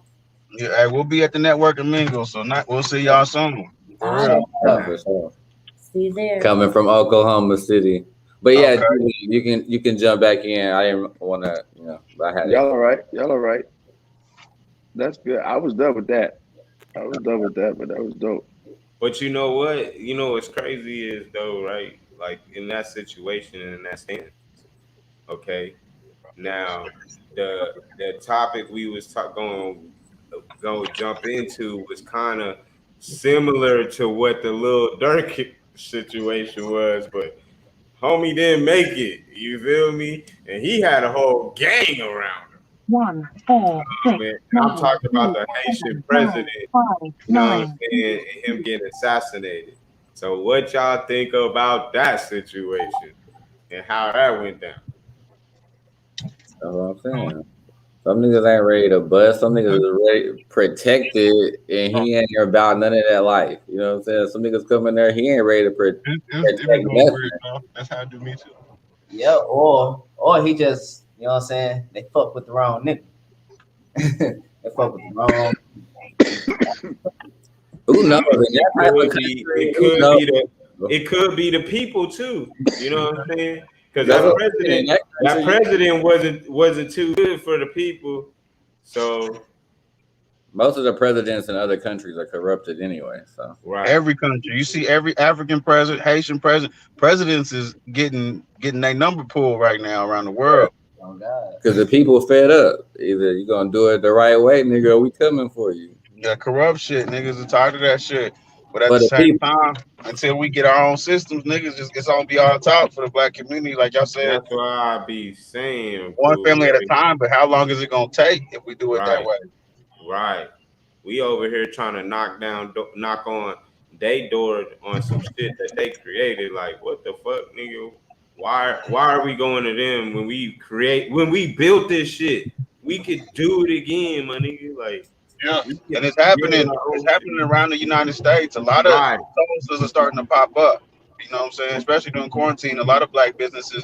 Yeah, hey, we'll be at the Network and Mingle, so we'll see y'all soon. For sure. See you there. Coming from Oklahoma City. But yeah, okay. you can jump back in. I didn't want to, I had y'all all right. That's good. I was done with that. But that was dope. But you know what? What's crazy is, though, right? Like, in that situation and in that stance, okay? Now, the topic we was going to jump into was kind of similar to what the Lil Durk situation was, but homie didn't make it. You feel me? And he had a whole gang around him. 1, 4, 6, I'm talking about the Haitian president, you know what I'm saying, and him getting assassinated. So what y'all think about that situation and how that went down? That's what I'm saying. Some niggas ain't ready to bust. Some niggas are ready protected, and he ain't about none of that life. You know what I'm saying? Some niggas come in there, he ain't ready to protect nothing. That's how I do me too. Yeah, or he just, you know what I'm saying? They fuck with the wrong nigga. They fuck with the wrong. Who knows? It could be the people too. You know what I'm saying? Because that president wasn't too good for the people. So most of the presidents in other countries are corrupted anyway. So every country, you see every African president, Haitian presidents is getting their number pulled right now around the world. Oh God! Because the people fed up. Either you're gonna do it the right way, nigga, or we coming for you. Yeah, corrupt shit. Niggas are tired of that shit. But at the same time, until we get our own systems, niggas, it's gonna be all talk for the black community, like y'all said. That's why I be saying one family at a time. But how long is it gonna take if we do it that way? Right. We over here trying to knock on they door on some shit that they created. Like, what the fuck, nigga? Why are we going to them when we built this shit? We could do it again, my nigga. Like, yeah, and it's happening. It's happening around the United States. A lot of businesses are starting to pop up. You know what I'm saying? Especially during quarantine, a lot of black businesses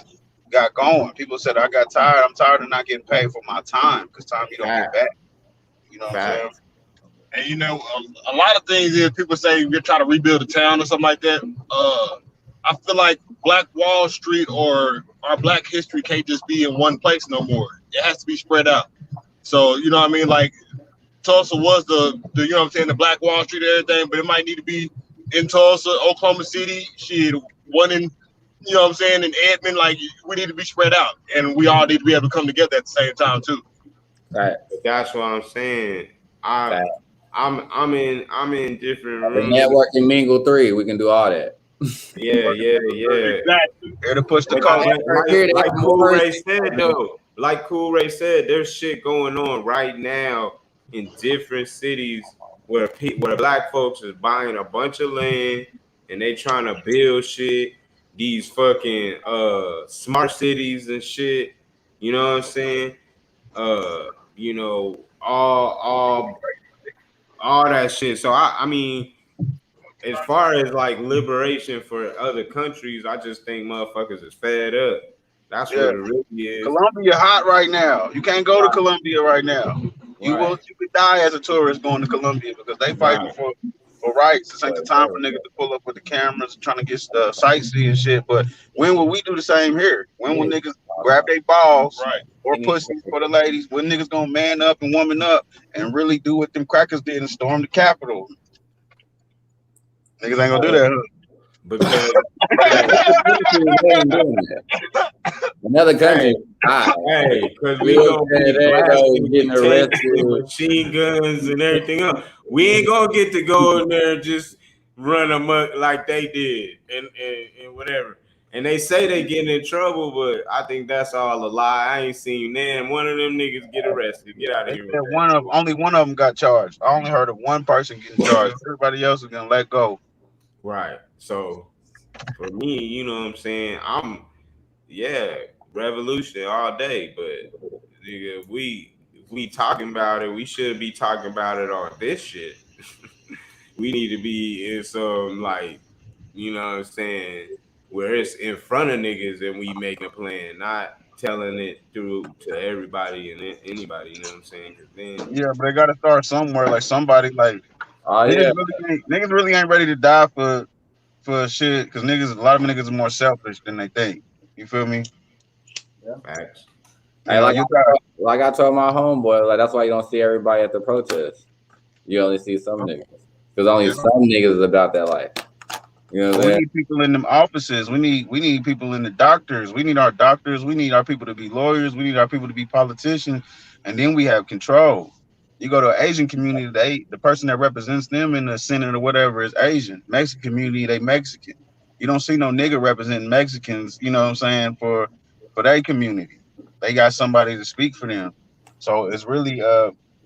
got going. People said, "I got tired. I'm tired of not getting paid for my time because time you don't get back." You know what I'm saying? And you know, a lot of things is people say we're trying to rebuild a town or something like that. I feel like Black Wall Street or our Black history can't just be in one place no more. It has to be spread out. So you know what I mean? Like Tulsa was the you know what I'm saying, the Black Wall Street and everything, but it might need to be in Tulsa, Oklahoma City, shit, one in, you know what I'm saying, in Edmond. Like we need to be spread out, and we all need to be able to come together at the same time too. Right. That's what I'm saying. I'm in different rooms. The networking mingle 3, we can do all that. Yeah. Exactly. Here to push the Like Cool Ray said, there's shit going on right now in different cities where black folks is buying a bunch of land and they trying to build shit, these fucking smart cities and shit. You know what I'm saying? You know, all that shit. So I mean, as far as like liberation for other countries, I just think motherfuckers is fed up. That's what it really is. Colombia hot right now. You can't go to Colombia right now. You could die as a tourist going to Colombia because they fighting for rights. This ain't the time for niggas to pull up with the cameras and trying to get sightseeing and shit. But when will we do the same here? When will niggas grab their balls or pussy for the ladies? When niggas gonna man up and woman up and really do what them crackers did and storm the Capitol? Niggas ain't gonna do that, huh? Because another country, because we gonna be getting arrested with machine guns and everything else. We ain't gonna get to go in there and just run amok like they did and whatever. And they say they getting in trouble, but I think that's all a lie. I ain't seen one of them niggas get arrested. Get out of here. Only one of them got charged. I only heard of one person getting charged. Everybody else is gonna let go. Right. So for me, you know what I'm saying? Revolution all day, but if we talking about it, we should be talking about it on this shit. We need to be in some, like, you know what I'm saying, where it's in front of niggas and we making a plan, not telling it through to everybody and anybody, you know what I'm saying? But they gotta start somewhere. Like somebody like niggas really ain't ready to die for shit, because a lot of niggas are more selfish than they think. You feel me? Yeah. Facts. Hey, like I told my homeboy, like that's why you don't see everybody at the protest. You only see some niggas, because only some niggas is about that life. You know what I'm saying? We need people in them offices. We need people in the doctors. We need our doctors. We need our people to be lawyers. We need our people to be politicians, and then we have control. You go to an Asian community, the person that represents them in the Senate or whatever is Asian. Mexican community, they Mexican. You don't see no nigga representing Mexicans, you know what I'm saying, for their community. They got somebody to speak for them. So it's really,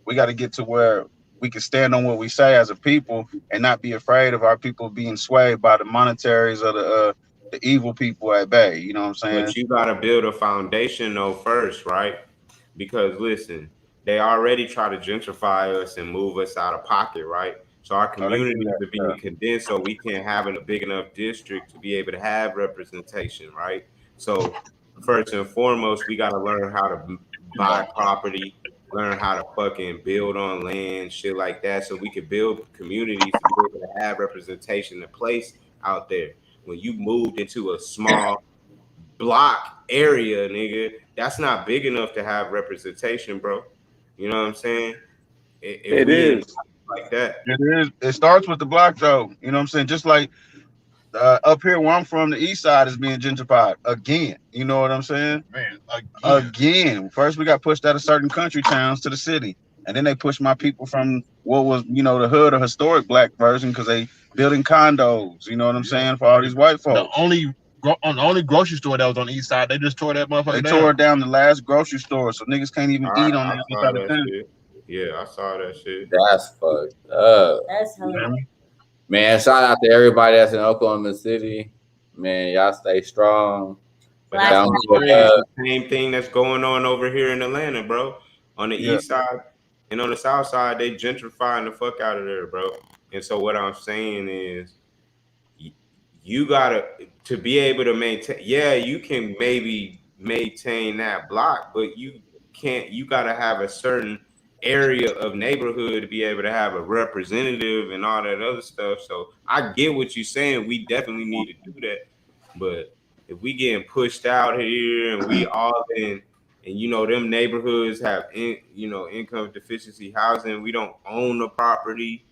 we got to get to where we can stand on what we say as a people and not be afraid of our people being swayed by the monetaries or the evil people at bay. You know what I'm saying? But you got to build a foundation though first, right? Because listen, they already try to gentrify us and move us out of pocket, right? So our communities are being condensed, so we can't have a big enough district to be able to have representation, right? So first and foremost, we got to learn how to buy property, learn how to fucking build on land, shit like that, so we can build communities to be able to have representation in place out there. When you moved into a small block area, nigga, that's not big enough to have representation, bro. You know what I'm saying? It is like that. It is. It starts with the block, though. You know what I'm saying? Just like up here where I'm from, the east side is being gentrified again. You know what I'm saying? Man, again. First, we got pushed out of certain country towns to the city, And then they pushed my people from what was, the hood or historic black version because they building condos, you know what I'm saying, for all these white folks. The only grocery store that was on the east side, they just tore that motherfucker down. They tore down the last grocery store, so niggas can't even eat on I the saw that shit. Yeah, I saw that shit. That's fucked up. That's hilarious. Man, shout out to everybody that's in Oklahoma City. Man, y'all stay strong. But that's the same thing that's going on over here in Atlanta, bro. On the east side and on the south side, they gentrifying the fuck out of there, bro. And so what I'm saying is, you gotta to be able to maintain. Yeah, you can maybe maintain that block, but you can't. You gotta have a certain area of neighborhood to be able to have a representative and all that other stuff. So I get what you're saying. We definitely need to do that, but if we getting pushed out here and we all in, and them neighborhoods have income deficiency housing, we don't own the property.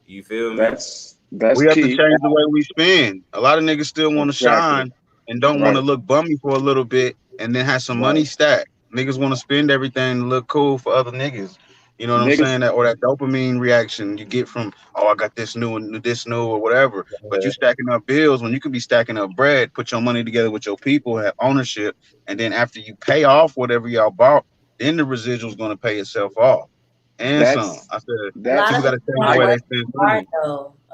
You feel me? That's we have key. to change the way we spend. A lot of niggas still want to shine and don't want to look bummy for a little bit and then have some money stacked. Niggas want to spend everything to look cool for other niggas. You know what I'm saying? Or that dopamine reaction you get from, I got this new or whatever. But you stacking up bills when you could be stacking up bread, put your money together with your people, have ownership, and then after you pay off whatever y'all bought, then the residual is going to pay itself off. And some. I said, people got to change the way they spend money.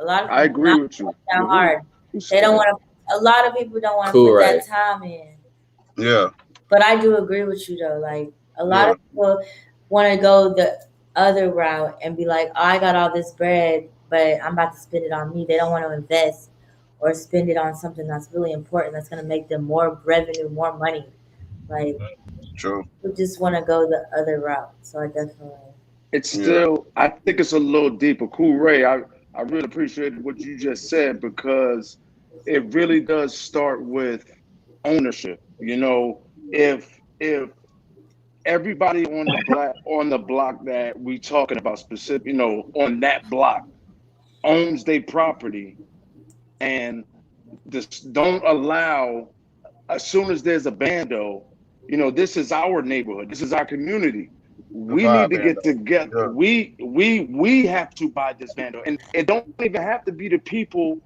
A lot of people I agree with you. Hard. They don't want to. A lot of people don't want to put that time in. Yeah. But I do agree with you though. Like a lot of people want to go the other route and be like, I got all this bread, but I'm about to spend it on me. They don't want to invest or spend it on something that's really important that's going to make them more revenue, more money. Like, true. We just want to go the other route. So I definitely. It's still, I think it's a little deeper. Cool Ray, I really appreciate what you just said because it really does start with ownership. If everybody on the block that we talking about specific, on that block owns their property and just don't allow, as soon as there's a bando, this is our neighborhood, this is our community. We need to get together. We have to buy this bando. And it don't even have to be the people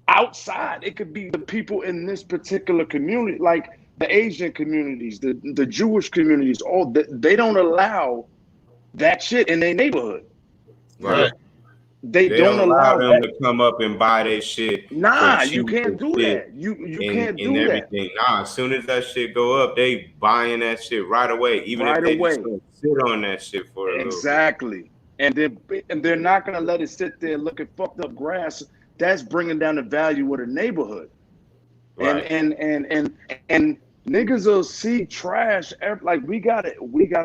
outside. It could be the people in this particular community, like the Asian communities, the Jewish communities, they don't allow that shit in their neighborhood. Right. They don't allow them to come up and buy their shit. Nah, you can't do that. You can't do everything. Nah, as soon as that shit go up, they buying that shit right away. Even if they just sit on that shit for a little bit. Exactly. And they're not gonna let it sit there looking fucked up grass. That's bringing down the value of the neighborhood. Right. And niggas will see trash. Like we gotta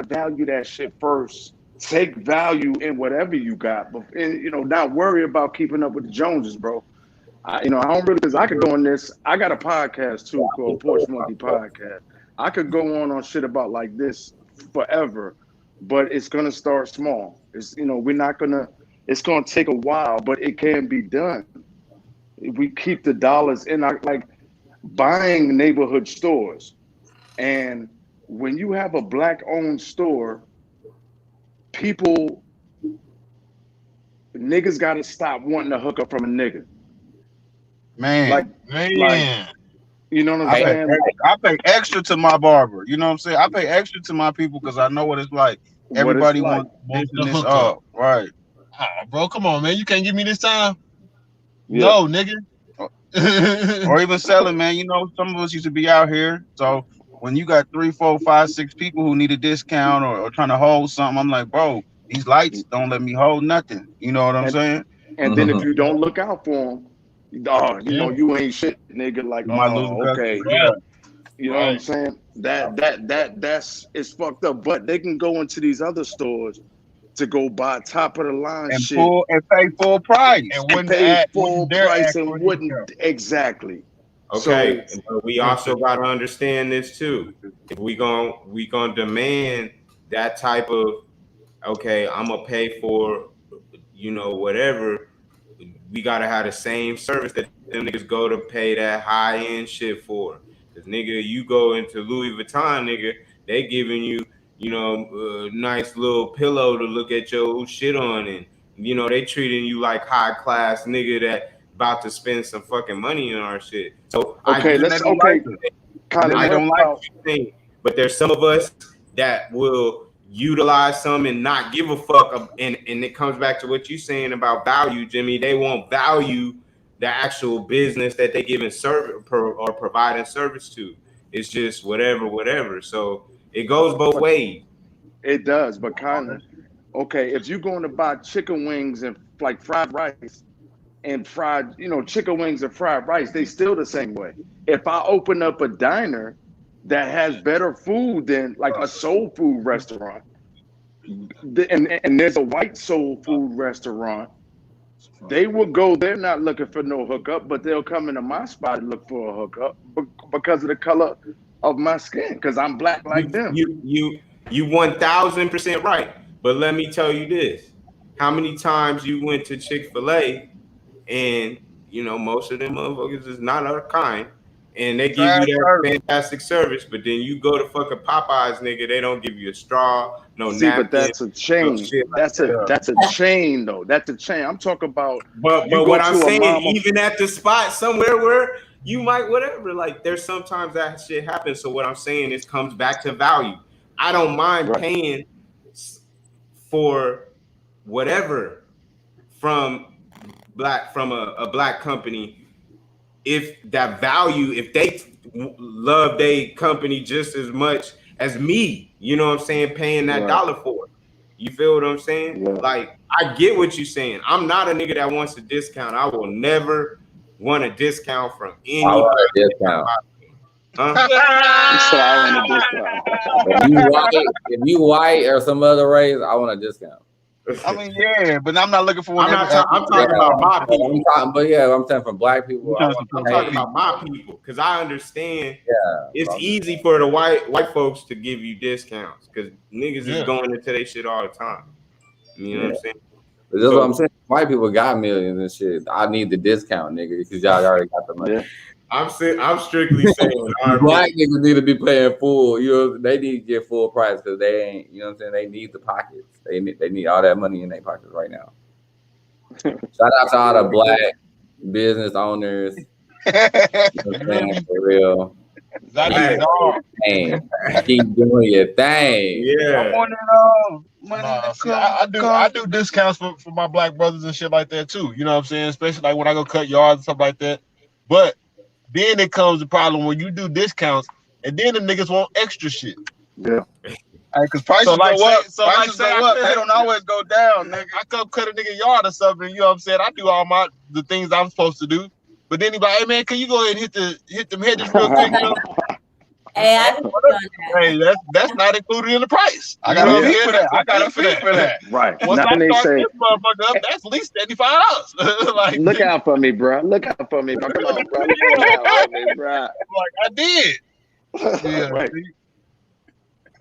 value that shit first. Take value in whatever you got, but not worry about keeping up with the Joneses, bro. I don't really, because I could go on this. I got a podcast too called Porch Monkey Podcast. I could go on shit about like this forever, but it's gonna start small. It's we're not gonna. It's gonna take a while, but it can be done. If we keep the dollars in our, like buying neighborhood stores, and when you have a black-owned store, niggas got to stop wanting to hook up from a nigga. Man, like, you know what I'm saying? I pay extra to my barber. You know what I'm saying? I pay extra to my people because I know what it's like. Everybody wants this up, right? Oh, bro, come on, man. You can't give me this time. Yeah. No, nigga. Or even selling, man. Some of us used to be out here, so when you got 3, 4, 5, 6 people who need a discount or trying to hold something, I'm like, bro, these lights don't let me hold nothing. You know what I'm saying? And then if you don't look out for them, you ain't shit, nigga. Like, okay, yeah. You know what I'm saying? That's it's fucked up. But they can go into these other stores to go buy top of the line and shit pay full price and pay full price and wouldn't exactly. Okay, but we also got to understand this too. If we gonna demand that type of, okay, I'm gonna pay for, whatever. We gotta have the same service that them niggas go to pay that high end shit for. Cause nigga, you go into Louis Vuitton, nigga, they giving you nice little pillow to look at your shit on, and they treating you like high class nigga that about to spend some fucking money on our shit. So I don't like what you think, but there's some of us that will utilize some and not give a fuck, and it comes back to what you saying about value, Jimmy. They won't value the actual business that they giving service or providing service to. It's just whatever. So it goes both ways. It does, but kind of. Okay, if you're going to buy chicken wings and like fried rice and fried, chicken wings and fried rice, they still the same way. If I open up a diner that has better food than like a soul food restaurant, and there's a white soul food restaurant, they will go there not looking for no hookup, but they'll come into my spot and look for a hookup because of the color of my skin, because I'm black like them. You 1000% right. But let me tell you this: how many times you went to Chick-fil-A and most of them motherfuckers is not our kind, and they give you that fantastic service, but then you go to fucking Popeyes, nigga, they don't give you a straw, no napkin. But that's a chain. That's a chain though. That's a chain. I'm talking about. But what I'm saying, even at the spot somewhere where you might whatever, like there's sometimes that shit happens. So what I'm saying is comes back to value. I don't mind paying for whatever from a black company if that value, if they love their company just as much as me, you know what I'm saying, paying that dollar for it. You feel what I'm saying? Yeah. Like, I get what you're saying. I'm not a nigga that wants a discount. I will never want a discount from anybody. If you white or some other race, I want a discount. I mean, yeah, but I'm not looking for one. I'm talking about my people. I'm saying from black people. I'm talking about my people, because I understand it's easy for the white folks to give you discounts because niggas is going into their shit all the time. You know what I'm saying? But that's what I'm saying. White people got millions and shit. I need the discount, nigga, because y'all already got the money. I'm strictly saying black niggas need to be paying full. They need to get full price because they ain't. You know what I'm saying? They need the pockets. They need all that money in their pockets right now. Shout out to all the black business owners. You know what I'm saying? For real. Hey, keep doing your thing. Yeah. I do discounts for my black brothers and shit like that too. You know what I'm saying? Especially like when I go cut yards and stuff like that. But then it comes the problem when you do discounts and then the niggas want extra shit. Yeah. Because prices go up. Prices go up. They don't always go down, nigga. I come cut a nigga yard or something, you know what I'm saying? I do all the things I'm supposed to do. But then he like, hey man, can you go ahead and hit them hedges real quick? You know? Hey, that's not included in the price. I got a fee for that. I got a fee for that. Right. Once I start this motherfucker up, that's at least $75. Like, look out for me, bro. Look out for me, bro. Come on, bro. Look out for me, bro. Like I did. Yeah. Right.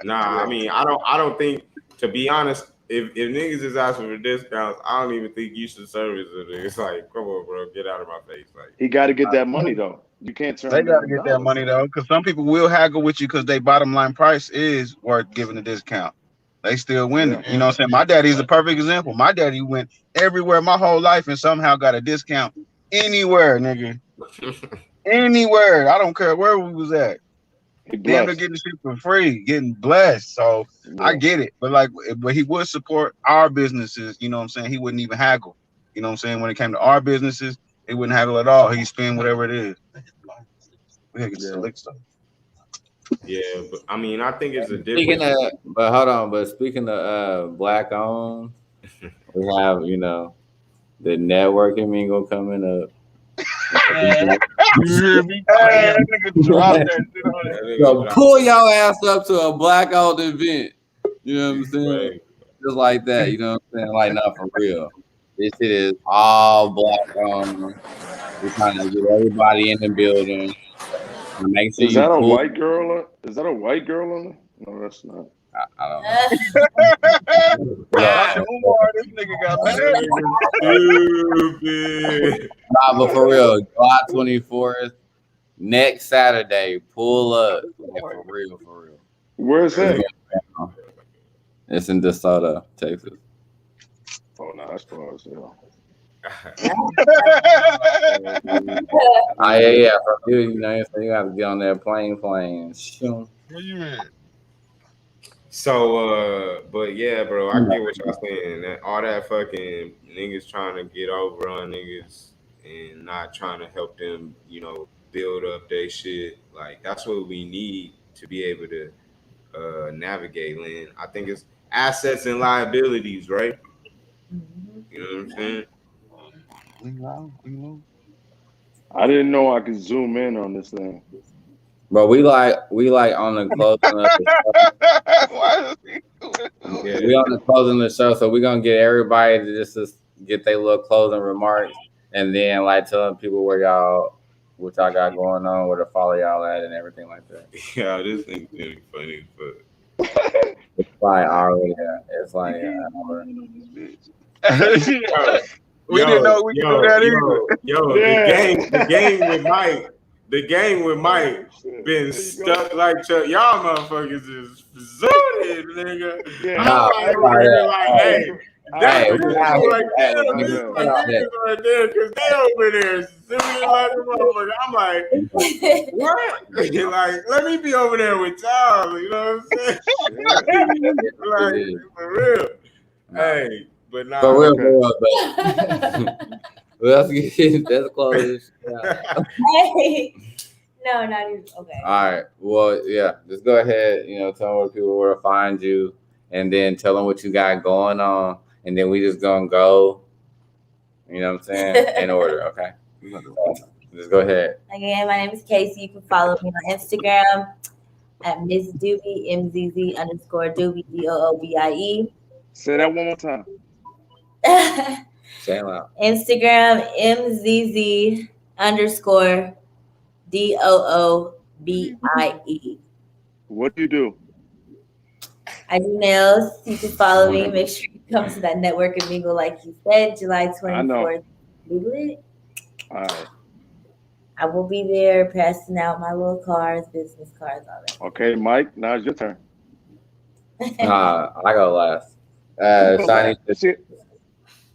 Nah, I mean, I don't think, to be honest, if niggas is asking for discounts, I don't even think you should service it. It's like, come on, bro, get out of my face. Like, he got to get that money though. You can't turn. They got to get that money though, because some people will haggle with you because their bottom line price is worth giving a discount. They still winning. You know what I'm saying? My daddy's a perfect example. My daddy went everywhere my whole life and somehow got a discount anywhere, nigga. Anywhere. I don't care where we was at. Damn, they're getting shit for free, getting blessed. So I get it. But he would support our businesses, you know what I'm saying? He wouldn't even haggle. You know what I'm saying? When it came to our businesses, he wouldn't haggle at all. He'd spend whatever it is. We gotta get select stuff. Yeah, but I mean, I think it's a difference. Speaking of black owned, we have, the networking mingle coming up. You hear me? So pull your ass up to a black owned event. You know what I'm saying? Right. Just like that. You know what I'm saying? Like, not for real. This shit is all black owned. We're trying to get everybody in the building. Make sure is that a white girl? Is that a white girl on it? No, that's not. I don't know. This nigga got stupid. Nah, but for real, July 24th, next Saturday, pull up. Yeah, for real. Where's that? It's in DeSoto, Texas. Oh no, that's far as hell. Yeah. From you know, so you have to get on that plane. Shoom. What you mean? So, but yeah, bro, I get what y'all saying. That all that fucking niggas trying to get over on niggas and not trying to help them, you know, build up their shit. Like that's what we need to be able to navigate, Lynn. I think it's assets and liabilities, right? You know what I'm saying? I didn't know I could zoom in on this thing. But we like on the closing of the show. We on the closing of the show, so we're gonna get everybody to just get their little closing remarks, and then like telling people what y'all got going on, where to follow y'all at, and everything like that. Yeah, this thing's really funny, but it's like already, it's like we didn't know we could do that either. The game with Mike been stuck like Chuck. Y'all motherfuckers is zooted, nigga. I'm like, hey, that's right there, because they over there zooted like a motherfucker. I'm like, what? Like, let me be over there with y'all. You know what I'm saying? Like, for real. Hey, but nah. For real, let's close this. Hey. No, not even. Okay. All right. Well, yeah. Just go ahead. You know, tell where people where to find you, and then tell them what you got going on, and then we just gonna go. You know what I'm saying? In order. Okay. Just go ahead. Again, my name is Casey. You can follow me on Instagram at Miss Doobie MZZ_Doobie DOOBIE. Say that one more time. Say it loud. Instagram MZZ_DOOBIE. What do you do? I do nails. You can follow me. Make sure you come to that network and mingle, like you said, July 24th. All right. I will be there passing out my little cards, business cards, all that. Okay, Mike, now it's your turn. I go last. Shiny.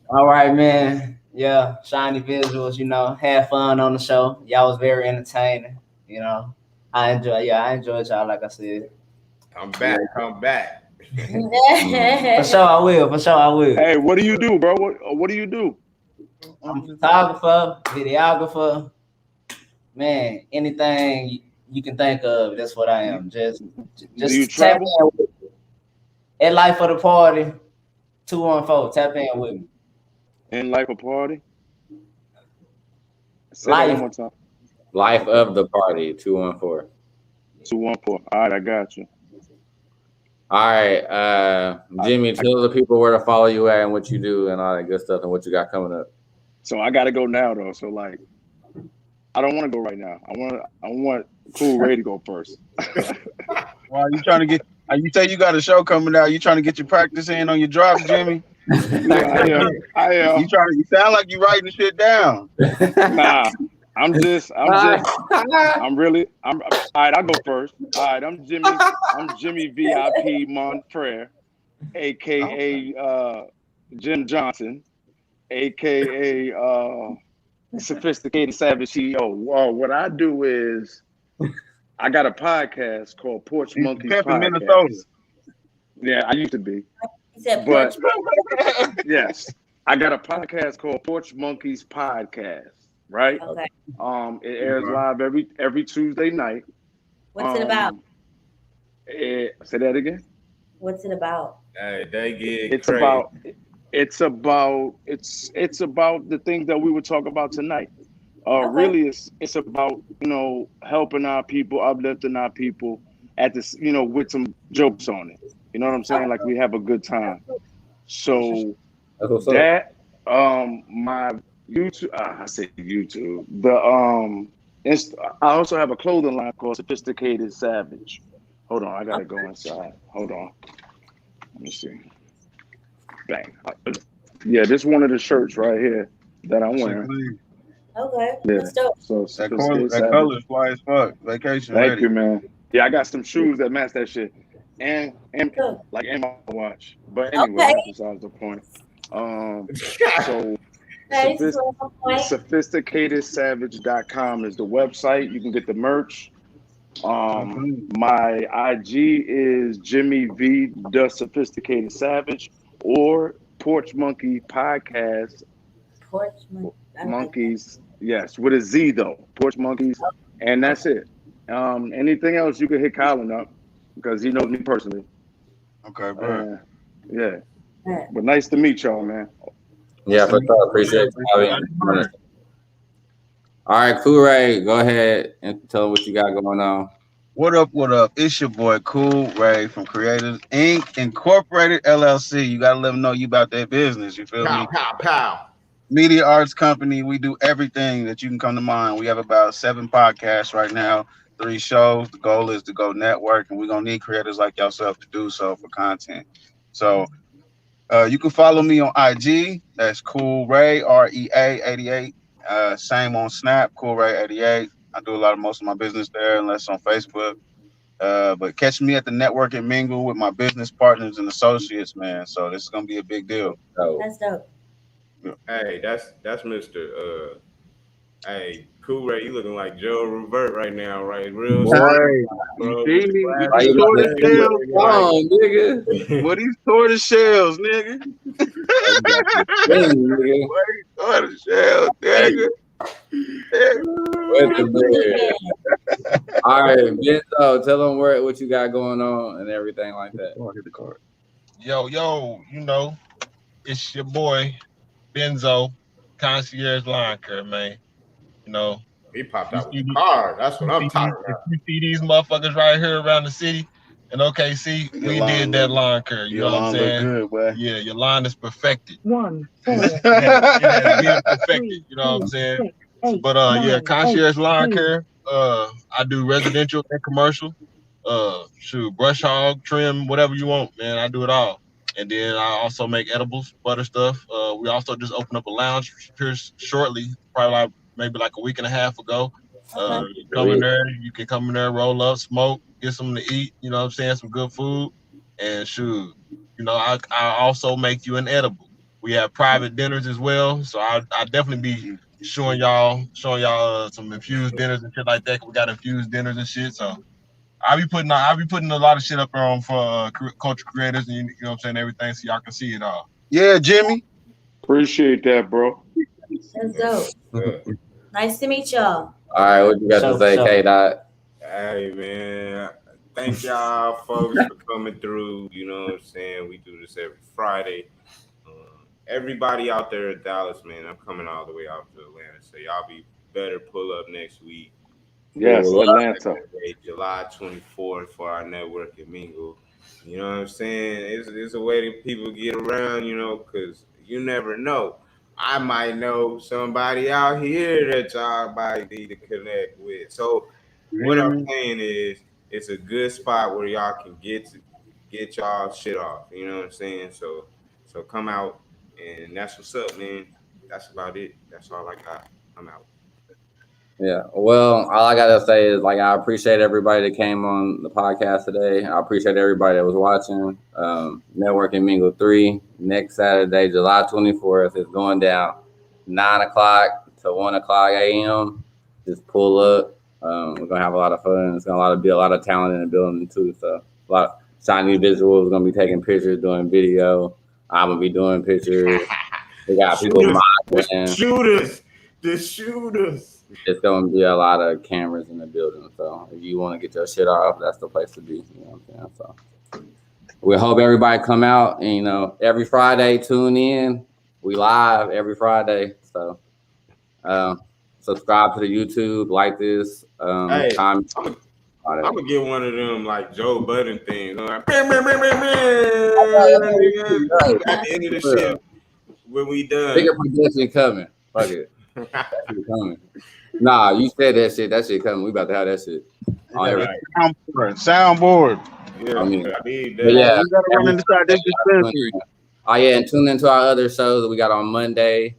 All right, man. Yeah, shiny visuals, you know, had fun on the show. Y'all was very entertaining, you know. I enjoyed y'all, like I said. Come back. For sure I will. Hey, what do you do, bro? What do you do? I'm a photographer, videographer. Man, anything you can think of, that's what I am. Just do you tap travel? in with me. At Life of the Party, 214, tap in with me. In Life of Party? Say that one more time. Life of the Party, 214. 214. All right, I got you. All right, Jimmy, tell the people where to follow you at and what you do and all that good stuff and what you got coming up. So I got to go now, though. So like, I don't want to go right now. I want Cool Ray to go first. Why you trying to get? You say you got a show coming out. You trying to get your practice in on your drops, Jimmy? Yeah, I am. You sound like you writing shit down. Nah, all right, I'll go first. All right, I'm Jimmy VIP Montfrere, aka Jim Johnson, aka Sophisticated Savage CEO. What I do is I got a podcast called Porch Monkeys Podcast. Minnesota. Yeah, I used to be. But yes, I got a podcast called Porch Monkeys Podcast. Right. Okay. It airs live every Tuesday night. What's it about? Say that again. What's it about? Hey, they get It's crazy. It's about the things that we were talking about tonight. Really, it's about, you know, helping our people, uplifting our people at this, you know, with some jokes on it. You know what I'm saying? Like we have a good time. So that my YouTube, I say YouTube. I also have a clothing line called Sophisticated Savage. Hold on, I gotta go inside. Hold on. Let me see. Bang. Yeah, this is one of the shirts right here that I'm wearing. Okay. Yeah. That's dope. So that color is fly as fuck. Vacation. Thank you, man. Yeah, I got some shoes that match that shit. and like in my watch. But anyway, Okay. that's besides the point. So That is my point. sophisticatedSavage.com is the website. You can get the merch. My IG is Jimmy V the Sophisticated Savage or Porch Monkey Podcast. Porch Monkeys, yes, with a Z though. Porch Monkeys, and that's it. Anything else you can hit Colin up because he knows me personally. Okay, bro. Yeah. But nice to meet y'all, man. Yeah, for sure. Appreciate you. All right, Cool Ray, go ahead and tell them what you got going on. What up? What up? It's your boy Cool Ray from Creatorz Inc. Incorporated LLC. You gotta let them know you about that business. You feel me? Pow. Media arts company. We do everything that you can come to mind. We have about 7 podcasts right now, 3 shows. The goal is to go network, and we're gonna need creators like yourself to do so for content. So you can follow me on IG. That's Cool Ray REA88. Same on Snap, Cool Ray 88. I do most of my business there, unless on Facebook. But catch me at the network and mingle with my business partners and associates, man. So this is gonna be a big deal. That's dope. Hey, that's Mr. Hey, Cool Ray, you looking like Joe Revert right now, right? Real Hey, bro. you see me? With Why these you tortoise shells, nigga. With these tortoise shells, nigga. Tortoise shells, nigga. With the beard. All right, Benzo, tell them what you got going on and everything like that. Oh, I hit the card. Yo, you know, it's your boy Benzo, Concierge Lawn Care, man. You know, he popped out with the car. That's what I'm talking about. You see these motherfuckers right here around the city in OKC, we did that lawn care. You know what I'm saying? Good, boy. Yeah, your lawn is perfected. 1, 4, It has been perfected. You know what I'm saying? 8, But yeah, Concierge Lawn Care. I do residential and commercial. Brush hog, trim, whatever you want, man. I do it all. And then I also make edibles, butter stuff. We also just opened up a lounge here shortly, probably maybe like a week and a half ago. You can come in there, roll up, smoke, get something to eat, you know what I'm saying, some good food. And I also make you an edible. We have private dinners as well. So I definitely be showing y'all some infused dinners and shit like that. 'Cause we got infused dinners and shit. So I'll be putting a lot of shit up there on for culture creators and you know what I'm saying, everything, so y'all can see it all. Yeah, Jimmy. Appreciate that, bro. That's dope. Nice to meet y'all. All right, what you got to say, K-Dot? Hey, man. Thank y'all, folks, for coming through. You know what I'm saying? We do this every Friday. Everybody out there in Dallas, man, I'm coming all the way out to Atlanta. So y'all be better pull up next week. Yes, Atlanta. July 24th for our network and mingle. You know what I'm saying? It's a way that people get around, you know, because you never know. I might know somebody out here that y'all might need to connect with. So what I'm saying is it's a good spot where y'all can get y'all shit off. You know what I'm saying? So come out, and that's what's up, man. That's about it. That's all I got. I'm out. Yeah, well, all I gotta say is I appreciate everybody that came on the podcast today. I appreciate everybody that was watching. Networking Mingle 3 next Saturday, July 24th, is going down 9 o'clock to 1 o'clock a.m. Just pull up. We're gonna have a lot of fun. It's gonna be a lot of talent in the building too. So a lot of shiny visuals. We're gonna be taking pictures, doing video. I'm gonna be doing pictures. We got people modeling. The shooters. It's going to be a lot of cameras in the building. So if you want to get your shit off, that's the place to be. You know what I'm saying? So we hope everybody come out and, every Friday, tune in. We live every Friday. So subscribe to the YouTube, like this. I'm going to get one of them like Joe Budden things. At the end of the shit, when we done. Bigger production coming. Fuck it. Coming. Nah, you said that shit. That shit coming. We about to have that shit. Soundboard. Yeah, I need that. Yeah. You gotta run inside this dispensary. Oh yeah, and tune into our other shows that we got on Monday.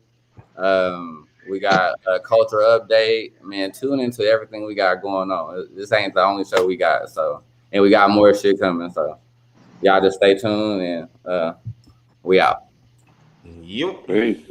We got a culture update. Man, tune into everything we got going on. This ain't the only show we got. So, and we got more shit coming. So y'all just stay tuned and we out. Yep. Peace.